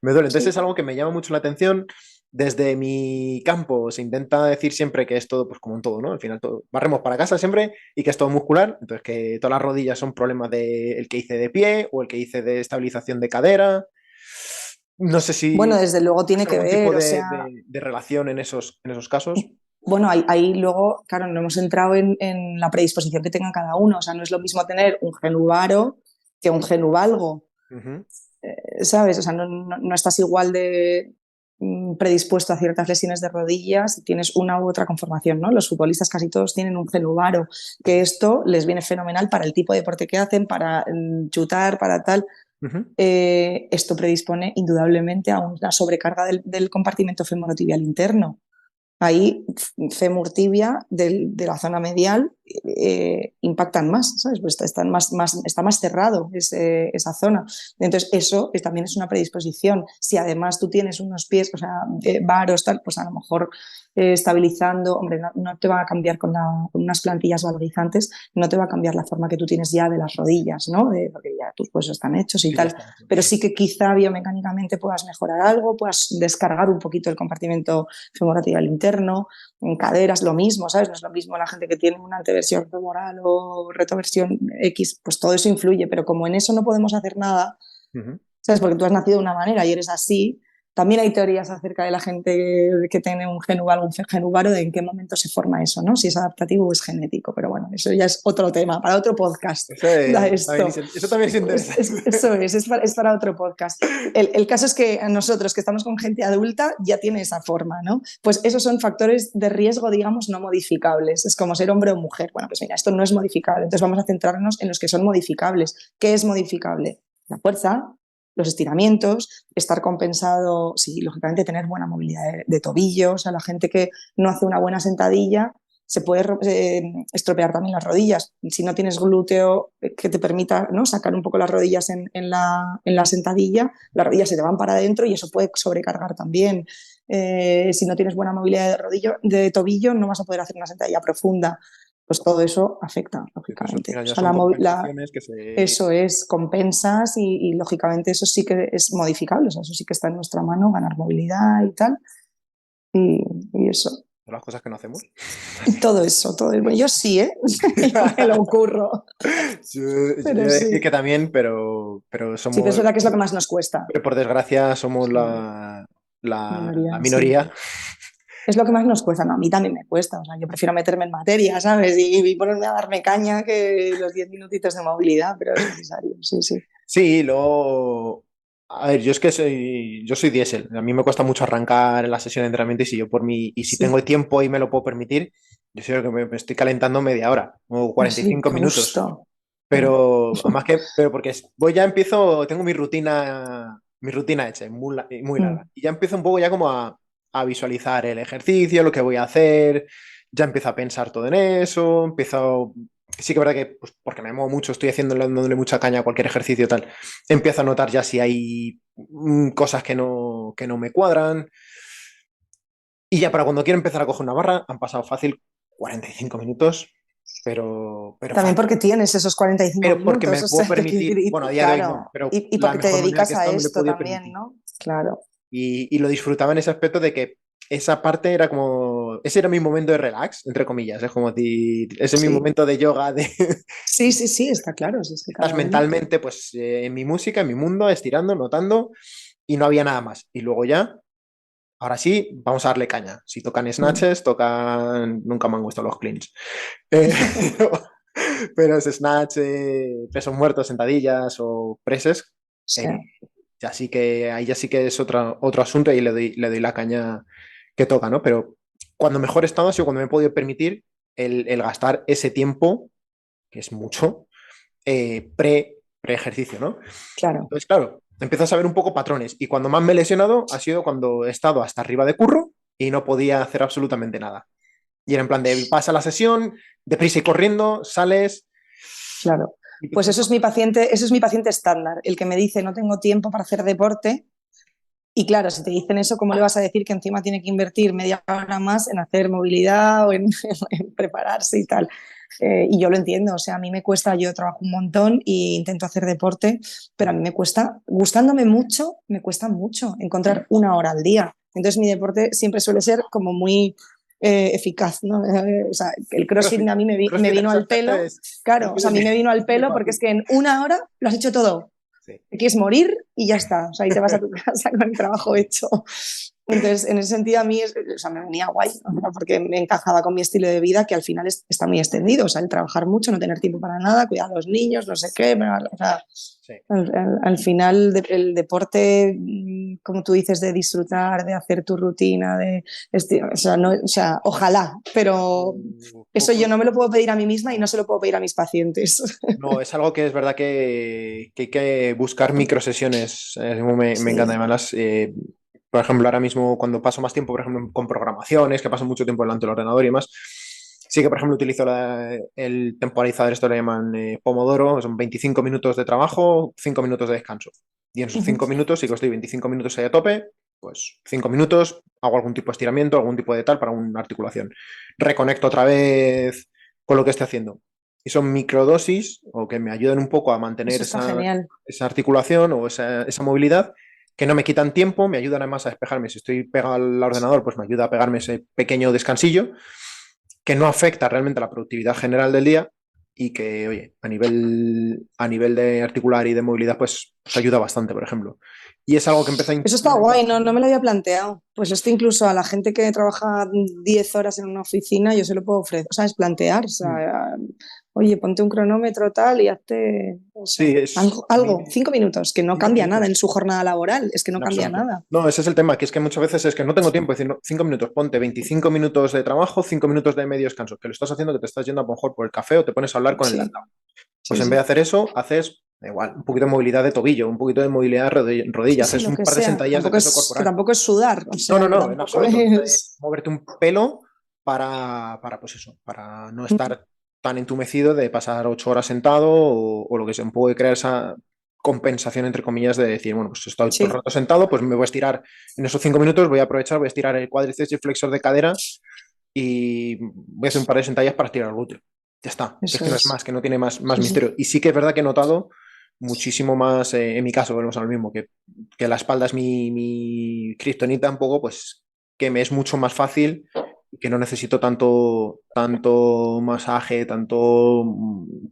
me duele. Entonces Sí. es algo que me llama mucho la atención. Desde mi campo se intenta decir siempre que es todo, pues como en todo, ¿no? Al final todo, barremos para casa siempre y que es todo muscular, entonces que todas las rodillas son problemas del que hice de pie o el que hice de estabilización de cadera. No sé Bueno, si desde luego es tiene que algún tipo ver, o de, sea, de relación en esos casos. bueno, ahí luego, claro, no hemos entrado en la predisposición que tenga cada uno, o sea, no es lo mismo tener un genuvaro que un genuvalgo, Ujú. ¿sabes? O sea, no estás igual de predispuesto a ciertas lesiones de rodillas si tienes una u otra conformación, ¿no? Los futbolistas casi todos tienen un genuvaro, que esto les viene fenomenal para el tipo de deporte que hacen, para chutar, para tal. Ujú. Esto predispone indudablemente a una sobrecarga del compartimento femorotibial interno. Ahí fémur tibia de la zona medial impactan más, ¿sabes? Pues está más cerrado esa zona. Entonces, eso también es una predisposición. Si además tú tienes unos pies, o sea, varos, tal, pues a lo mejor estabilizando, hombre, no te va a cambiar con unas plantillas valguizantes, no te va a cambiar la forma que tú tienes ya de las rodillas, ¿no? Porque ya tus huesos están hechos y Sí, ya tal. está hecho. Pero sí que quizá biomecánicamente puedas mejorar algo, puedas descargar un poquito el compartimento femoral interno, en caderas lo mismo, ¿sabes? No es lo mismo la gente que tiene una anteversión femoral o retroversión X, pues todo eso influye, pero como en eso no podemos hacer nada, Ujú. ¿sabes? Porque tú has nacido de una manera y eres así. También hay teorías acerca de la gente que tiene un genuvaro, un genuvaro, de en qué momento se forma eso, ¿no? Si es adaptativo o es genético. Pero bueno, eso ya es otro tema, para otro podcast. Da esto. Eso también es interesante. Eso es para otro podcast. El caso es que nosotros que estamos con gente adulta ya tiene esa forma, ¿no? Pues esos son factores de riesgo, digamos, no modificables. Es como ser hombre o mujer. Bueno, pues mira, esto no es modificable. Entonces vamos a centrarnos en los que son modificables. ¿Qué es modificable? La fuerza, los estiramientos, estar compensado, sí, lógicamente tener buena movilidad de tobillos, a la gente que no hace una buena sentadilla se puede estropear también las rodillas. Si no tienes glúteo que te permita, ¿no?, sacar un poco las rodillas en la sentadilla, las rodillas se te van para adentro y eso puede sobrecargar también. Si no tienes buena movilidad de tobillo, no vas a poder hacer una sentadilla profunda. Pues todo eso afecta, Eso al lógicamente. final O ya sea, son compensaciones que se... eso es, compensas lógicamente eso sí que es modificable, o sea, eso sí que está en nuestra mano, ganar movilidad y tal, y, y eso. son las cosas que no hacemos. Todo eso, todo eso. Yo sí, ¿eh? Yo me lo ocurro, Yo pero iba a decir sí. que también, pero Sí, pero es somos, verdad que es lo que más nos cuesta. por desgracia, somos Sí, la minoría, sí. minoría. Es lo que más nos cuesta, no, a mí también me cuesta, o sea, yo prefiero meterme en materia, ¿sabes? Y ponerme a darme caña que los 10 minutitos de movilidad, pero es necesario, sí, sí. Sí, luego... A ver, yo es que yo soy diésel. A mí me cuesta mucho arrancar en la sesión de entrenamiento y si yo por mí, y si tengo Sí, tiempo y me lo puedo permitir, yo soy el que me estoy calentando media hora o oh, cuarenta y sí, cinco qué minutos. gusto. Mm. Pero además que, pero porque voy ya empiezo, tengo mi rutina hecha, muy larga. Mm. Y ya empiezo un poco ya como a visualizar el ejercicio, lo que voy a hacer, ya empiezo a pensar todo en eso, empiezo, sí que es verdad que, pues, porque me muevo mucho, estoy haciendo, dándole mucha caña a cualquier ejercicio tal, empiezo a notar ya si hay cosas que no me cuadran. Y ya para cuando quiero empezar a coger una barra, han pasado fácil 45 minutos, pero También fácil. porque tienes esos 45 Pero porque minutos, me o puedo sea, permitir, bueno, a día de hoy no, claro, pero y la porque te mejor manera que he dedicas a estado me lo he esto podido también, permitir. ¿no? Claro. Y lo disfrutaba en ese aspecto de que esa parte era como, ese era mi momento de relax, entre comillas, es como decir, ese es mi Sí, momento de yoga, de sí, sí, sí, está claro, sí, es que estás cada uno. mentalmente pues en mi música, en mi mundo, estirando, notando, y no había nada más. Y luego ya, ahora sí, vamos a darle caña. Si tocan Mm. snatches, tocan, nunca me han gustado los cleans. Eh, pero es snatch, pesos muertos, sentadillas o presses, Sí. eh, ya sí que ahí ya sí que es otro asunto y le doy la caña que toca, ¿no? Pero cuando mejor he estado ha sido cuando me he podido permitir el gastar ese tiempo, que es mucho, pre ejercicio, ¿no? Claro. Entonces, claro, empiezas a ver un poco patrones y cuando más me he lesionado ha sido cuando he estado hasta arriba de curro y no podía hacer absolutamente nada. Y era en plan de pasa la sesión, deprisa y corriendo, sales Claro. y Pues empiezas a... eso es mi paciente estándar, el que me dice no tengo tiempo para hacer deporte, Y claro, si te dicen eso, ¿cómo le vas a decir que encima tiene que invertir media hora más en hacer movilidad o en prepararse y tal? Y yo lo entiendo, o sea, a mí me cuesta, yo trabajo un montón e intento hacer deporte, pero a mí me cuesta, gustándome mucho, me cuesta mucho encontrar una hora al día. Entonces mi deporte siempre suele ser como muy eficaz, ¿no? O sea, el CrossFit CrossFit. a mí me CrossFit en vino ese al aspecto pelo, es claro, o sea, a mí me vino al muy pelo porque es fácil. que en una hora lo has hecho todo. Sí. Te quieres morir y ya está, o sea, ahí te vas a tu casa con el trabajo hecho. Entonces, en ese sentido, a mí o sea, me venía guay, ¿no? Porque me encajaba con mi estilo de vida, que al final está muy extendido. O sea, el trabajar mucho, no tener tiempo para nada, cuidar a los niños, no sé qué. O sea, Sí. al final, el deporte, como tú dices, de disfrutar, de hacer tu rutina, o sea, no, o sea, ojalá, pero eso yo no me lo puedo pedir a mí misma y no se lo puedo pedir a mis pacientes. No, es algo que es verdad que hay que buscar microsesiones. Como me Sí. encanta. Además, por ejemplo, ahora mismo cuando paso más tiempo, por ejemplo, con programaciones, que paso mucho tiempo delante del ordenador y demás, sí que, por ejemplo, utilizo el temporalizador, esto lo llaman Pomodoro, son 25 minutos de trabajo, 5 minutos de descanso. Y en esos 5 minutos, sí que estoy 25 minutos ahí a tope, pues 5 minutos, hago algún tipo de estiramiento, algún tipo de tal para una articulación. Reconecto otra vez con lo que esté haciendo. Y son microdosis o que me ayudan un poco a mantener Eso está genial. esa articulación o esa movilidad, que no me quitan tiempo, me ayudan además a despejarme. Si estoy pegado al ordenador, pues me ayuda a pegarme ese pequeño descansillo que no afecta realmente a la productividad general del día y que, oye, a nivel de articular y de movilidad, pues ayuda bastante, por ejemplo. Y es algo que empecé a Eso está implementar. guay, no me lo había planteado. Pues esto incluso a la gente que trabaja 10 horas en una oficina, yo se lo puedo ofrecer, o sea, es plantear, o Mm. sea, oye, ponte un cronómetro tal y hazte, no sé, Sí, es algo, 5 minutos, que no 5 cambia nada en minutos. su jornada laboral, es que no En cambia absoluto. nada. No, ese es el tema, que es que muchas veces es que no tengo tiempo, es decir, no, 5 minutos, ponte 25 minutos de trabajo, 5 minutos de medio descanso, que lo estás haciendo, que te estás yendo a lo mejor por el café o te pones a hablar con el de al Sí, lado. Pues sí, en vez de sí. hacer eso, haces, da igual, un poquito de movilidad de tobillo, un poquito de movilidad de rodilla, Sí, sí, haces lo un que par de sea. sentadillas de Tampoco peso es, que corporal. tampoco es sudar, o No, sea, no, que no, en tampoco absoluto. Es es. moverte un pelo para pues eso, para no estar tan entumecido de pasar 8 horas sentado o lo que sea, un poco de crear esa compensación, entre comillas, de decir, bueno, pues estoy todo el Sí, rato sentado, pues me voy a estirar en esos 5 minutos, voy a aprovechar, voy a estirar el cuádriceps y el flexor de cadera y voy a hacer un par de sentadillas para estirar el glúteo. Ya está, que es eso que no es es. más, que no tiene más Sí, sí. misterio. Y sí que es verdad que he notado muchísimo más, en mi caso, volvemos a lo mismo, que la espalda es mi kriptonita un poco, pues que me es mucho más fácil, que no necesito tanto masaje, tanto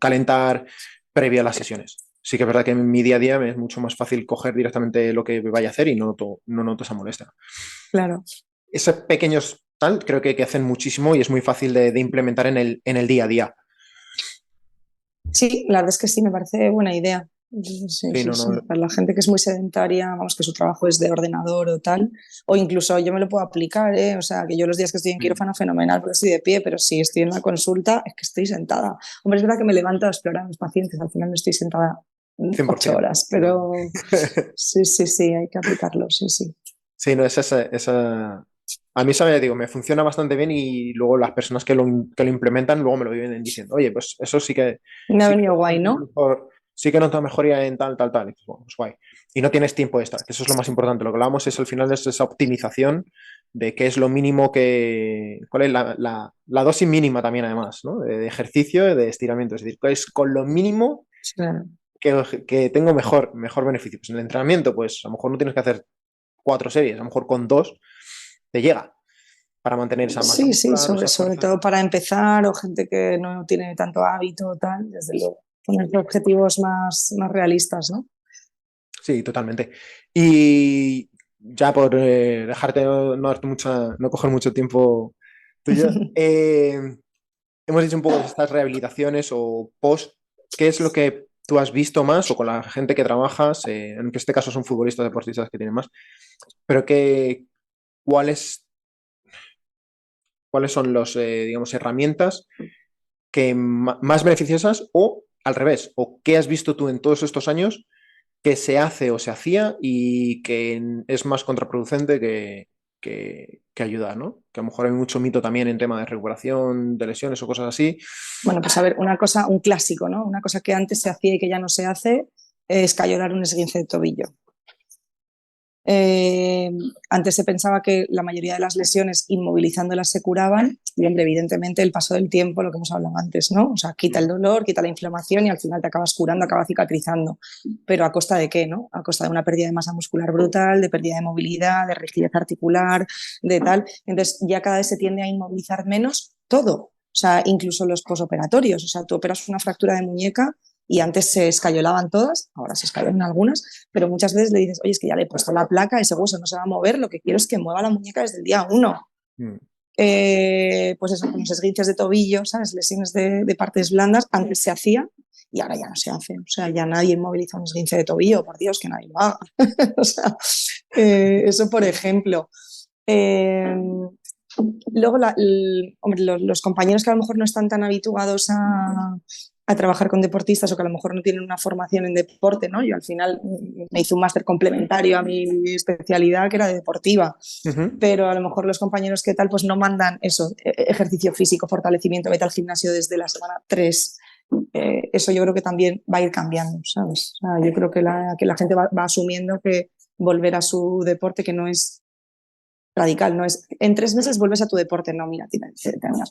calentar previo a las sesiones. Sí que es verdad que en mi día a día me es mucho más fácil coger directamente lo que vaya a hacer y no noto esa molestia. Claro. Esos pequeños tal creo que hacen muchísimo y es muy fácil de implementar en el día a día. Sí, la verdad es que sí, me parece buena idea. Sí, Sí, sí, no, sí. no. Para la gente que es muy sedentaria, vamos, que su trabajo es de ordenador o tal, o incluso yo me lo puedo aplicar, ¿eh? O sea, que yo los días que estoy en quirófano, fenomenal, porque estoy de pie, pero si estoy en la consulta, es que estoy sentada. Hombre, es verdad que me levanto a explorar a los pacientes, al final no estoy sentada 100%. 8 horas, pero sí, sí, sí, hay que aplicarlo, sí, sí. Sí, no, es esa. A mí, ¿sabes? Digo, me funciona bastante bien y luego las personas que lo implementan luego me lo vienen diciendo, oye, pues eso Me ha sí que venido guay, ¿no? incluso, sí que noto mejoría en tal, tal, tal. Y dices, bueno, pues guay. Y no tienes tiempo extra, que eso es lo más importante. Lo que hablamos es al final es esa optimización de qué es lo mínimo cuál es la dosis mínima también, además, ¿no? De ejercicio, de estiramiento. Es decir, cuál es con lo mínimo Claro. que tengo mejor beneficio. Pues en el entrenamiento, pues a lo mejor no tienes que hacer 4 series, a lo mejor con 2 te llega para mantener esa masa Sí, sí, muscular o sobre, esa sobre fuerza. todo para empezar o gente que no tiene tanto hábito o tal, desde luego. Poner objetivos más realistas, ¿no? Sí, totalmente. Y ya por dejarte no coger mucho tiempo tuyo, hemos dicho un poco de estas rehabilitaciones o post. ¿Qué es lo que tú has visto más o con la gente que trabajas? En este caso son futbolistas, deportistas que tienen más, pero ¿cuáles, cuáles son los, digamos, herramientas que más beneficiosas o al revés? ¿O qué has visto tú en todos estos años que se hace o se hacía y que es más contraproducente que ayudar, ¿no? Que a lo mejor hay mucho mito también en tema de recuperación de lesiones o cosas así. Bueno, pues a ver, una cosa, un clásico, ¿no? Una cosa que antes se hacía y que ya no se hace es cayolar un esguince de tobillo. Eh, Antes se pensaba que la mayoría de las lesiones inmovilizándolas se curaban y, hombre, evidentemente el paso del tiempo, lo que hemos hablado antes, ¿no? O sea, quita el dolor, quita la inflamación y al final te acabas curando, acabas cicatrizando. Pero ¿a costa de qué, no? A costa de una pérdida de masa muscular brutal, de pérdida de movilidad, de rigidez articular, de tal. Entonces ya cada vez se tiende a inmovilizar menos todo. O sea, incluso los posoperatorios. O sea, tú operas una fractura de muñeca y antes se escayolaban todas, ahora se escayolan algunas, pero muchas veces le dices, oye, es que ya le he puesto la placa, ese hueso no se va a mover, lo que quiero es que mueva la muñeca desde el día 1. Mm. Pues eso, con los esguinces de tobillo, ¿sabes? Lesiones de partes blandas, antes se hacía y ahora ya no se hace. O sea, ya nadie inmoviliza un esguince de tobillo, por Dios, que nadie lo haga. O sea, eso por ejemplo. Eh, Luego, hombre, los compañeros que a lo mejor no están tan habituados a trabajar con deportistas o que a lo mejor no tienen una formación en deporte, ¿no? Yo al final me hice un máster complementario a mi especialidad, que era de deportiva, Ujú. pero a lo mejor los compañeros que tal, pues no mandan eso, ejercicio físico, fortalecimiento, vete al gimnasio desde la semana 3. Eso yo creo que también va a ir cambiando, ¿sabes? O sea, yo creo que la gente va asumiendo que volver a su deporte, que no es radical, no es en 3 meses vuelves a tu deporte, no, mira, tienes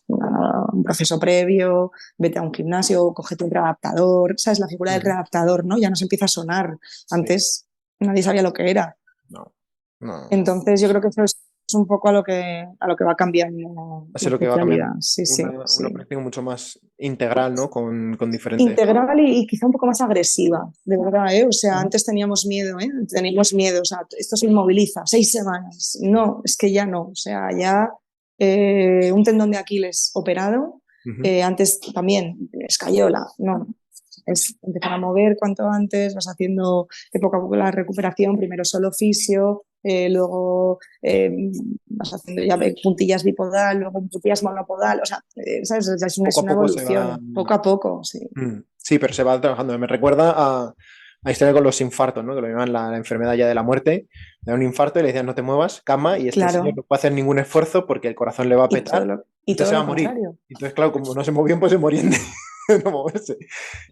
un proceso previo, vete a un gimnasio, cógete un readaptador, ¿sabes? La figura del Ujú. readaptador, ¿no? Ya nos empieza a sonar. Sí. Antes nadie sabía lo que era. No, no. Entonces yo creo que eso es un poco a lo que va cambiando Así la lo que va especialidad. cambiando. Sí, sí, Una sí. práctica mucho más integral, ¿no? Con diferentes. Integral y quizá un poco más agresiva, de verdad, ¿eh? O sea, Ujú. antes teníamos miedo, ¿eh? Teníamos miedo, o sea, esto se inmoviliza, 6 semanas. No, es que ya no, o sea, ya un tendón de Aquiles operado, Ujú. antes también, escayola, no, es empezar a mover cuanto antes, vas haciendo de poco a poco la recuperación, primero solo fisio, luego vas haciendo ya puntillas bipodal, luego puntillas monopodal, o sea, ¿sabes? Es Poco a una poco se va. evolución, poco a poco, sí. Sí, pero se va trabajando. Me recuerda a historia con los infartos, ¿no? Que lo llaman la enfermedad ya de la muerte. Le da un infarto y le decían no te muevas, cama, y este señor Claro, no puede hacer ningún esfuerzo porque el corazón le va a y todo petar, lo, y entonces todo se va lo a morir. contrario. Entonces, claro, como no se movían, pues se morían de no moverse.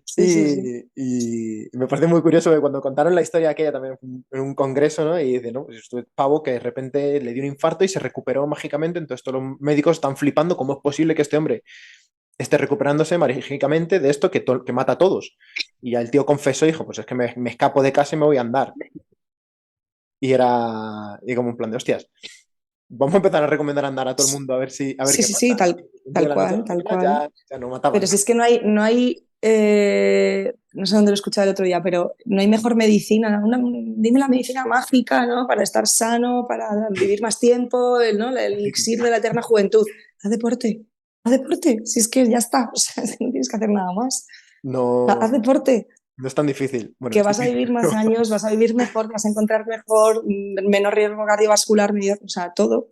Sí, sí, sí. Y me parece muy curioso que cuando contaron la historia aquella también en un congreso, ¿no? Y dice, no, pues esto es pavo que de repente le dio un infarto y se recuperó mágicamente, entonces todos los médicos están flipando cómo es posible que este hombre esté recuperándose mágicamente de esto que mata a todos. Y ya el tío confesó y dijo, pues es que me escapo de casa y me voy a andar. Y como un plan de hostias. Vamos a empezar a recomendar andar a todo el mundo a ver Sí, qué sí, sí, pasa. tal, Un día tal de la noche a cual, la tal mañana cual. ya no Pero mataban. si es que no sé dónde lo he escuchado el otro día, pero no hay mejor medicina, dime la medicina mágica, ¿no? Para estar sano, para vivir más tiempo, ¿no? El elixir de la eterna juventud. Haz deporte, si es que ya está, o sea, no tienes que hacer nada más. Haz No, deporte, no es tan difícil. Bueno, que es vas a difícil. vivir más años, vas a vivir mejor, vas a encontrar mejor, menos riesgo cardiovascular, o sea, todo.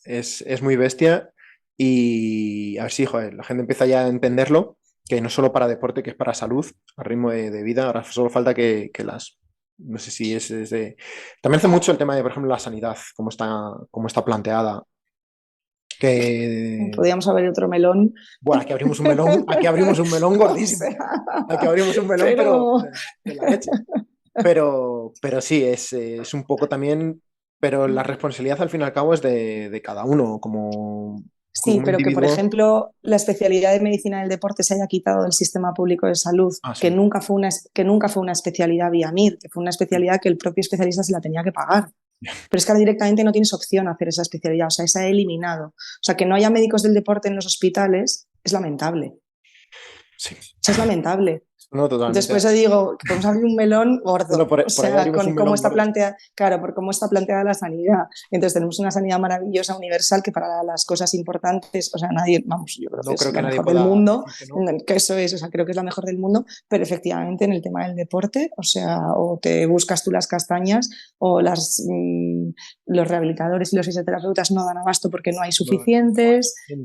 Es muy bestia y a ver si, joder, la gente empieza ya a entenderlo, que no es solo para deporte, que es para salud, a ritmo de vida. Ahora solo falta que las... No sé si es de... También hace mucho el tema de, por ejemplo, la sanidad, cómo está planteada. Que, Podríamos haber otro melón. bueno, aquí abrimos un melón O gordísimo. sea, Aquí abrimos un melón, pero pero de la leche. Pero sí, es un poco también, pero la responsabilidad al fin y al cabo es de cada uno, sí, como pero que, por individuo. ejemplo, la especialidad de medicina del deporte se haya quitado del sistema público de salud, Ah, que sí. nunca fue una especialidad vía MIR, que fue una especialidad que el propio especialista se la tenía que pagar. Pero es que ahora directamente no tienes opción a hacer esa especialidad, o sea, se ha eliminado. O sea, que no haya médicos del deporte en los hospitales es lamentable. Sí. O sea, es lamentable. No, Entonces, por totalmente. eso digo que podemos abrir un melón Bueno, gordo, o por ahí sea, abrimos un con cómo melón está gordo. planteada, claro, por cómo está planteada la sanidad. Entonces, tenemos una sanidad maravillosa, universal, que para las cosas importantes, o sea, nadie, vamos, yo creo que No es creo que la nadie mejor del pueda mundo, decir que no. que eso es, o sea, creo que es la mejor del mundo, pero efectivamente en el tema del deporte, o sea, o te buscas tú las castañas o los rehabilitadores y los fisioterapeutas no dan abasto porque no hay No, suficientes. gente,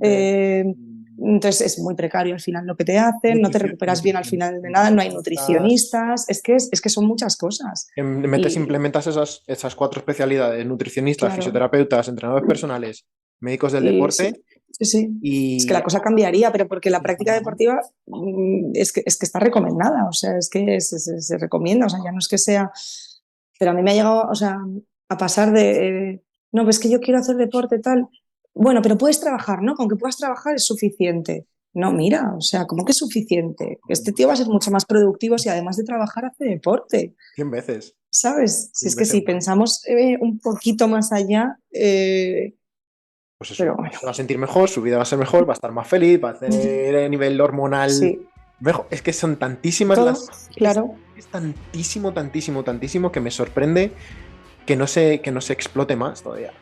eh, entonces es muy precario al final lo que te hacen, no te recuperas bien al final de nada, no hay nutricionistas. nutricionistas, es que son muchas cosas. Y Implementas esas cuatro especialidades, nutricionistas, claro, fisioterapeutas, entrenadores personales, médicos del y sí, deporte, sí, sí. Es que y la cosa cambiaría, pero porque la práctica deportiva es que está recomendada, o sea, es que se recomienda, o sea, ya no es que sea. Pero a mí me ha llegado, o sea, a pasar de, no, pues que yo quiero hacer deporte tal. Bueno, pero puedes trabajar, ¿no? Con que puedas trabajar es suficiente. No, mira, o sea, ¿cómo que es suficiente? Este tío va a ser mucho más productivo si además de trabajar hace deporte, 100 veces. ¿sabes? Si 100 es que veces si más. pensamos un poquito más allá, Pues eso, pero bueno, se va a sentir mejor, su vida va a ser mejor, va a estar más feliz, va a tener a nivel hormonal sí, mejor. Es que son tantísimas todo, las... claro. Es tantísimo, tantísimo, tantísimo que me sorprende que no se explote más todavía.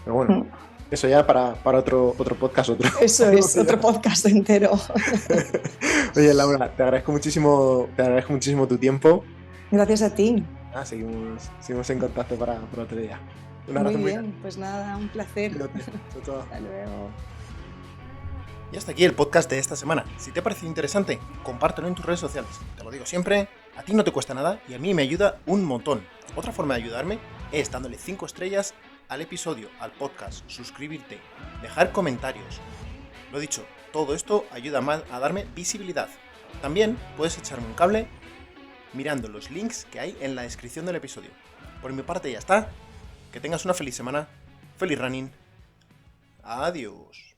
Pero bueno, Mm. eso ya para otro podcast, Eso otro es, día. otro podcast entero. Oye, Laura, te agradezco muchísimo tu tiempo. Gracias a ti. Seguimos en contacto para otro día. Un Muy abrazo muy grande. bien, pues nada, un placer. Cuídate. Chao, chao. Hasta luego. Y hasta aquí el podcast de esta semana. Si te ha parecido interesante, compártelo en tus redes sociales. Te lo digo siempre, a ti no te cuesta nada y a mí me ayuda un montón. Otra forma de ayudarme es dándole 5 estrellas al episodio, al podcast, suscribirte, dejar comentarios. Lo dicho, todo esto ayuda más a darme visibilidad. También puedes echarme un cable mirando los links que hay en la descripción del episodio. Por mi parte ya está. Que tengas una feliz semana. Feliz running. Adiós.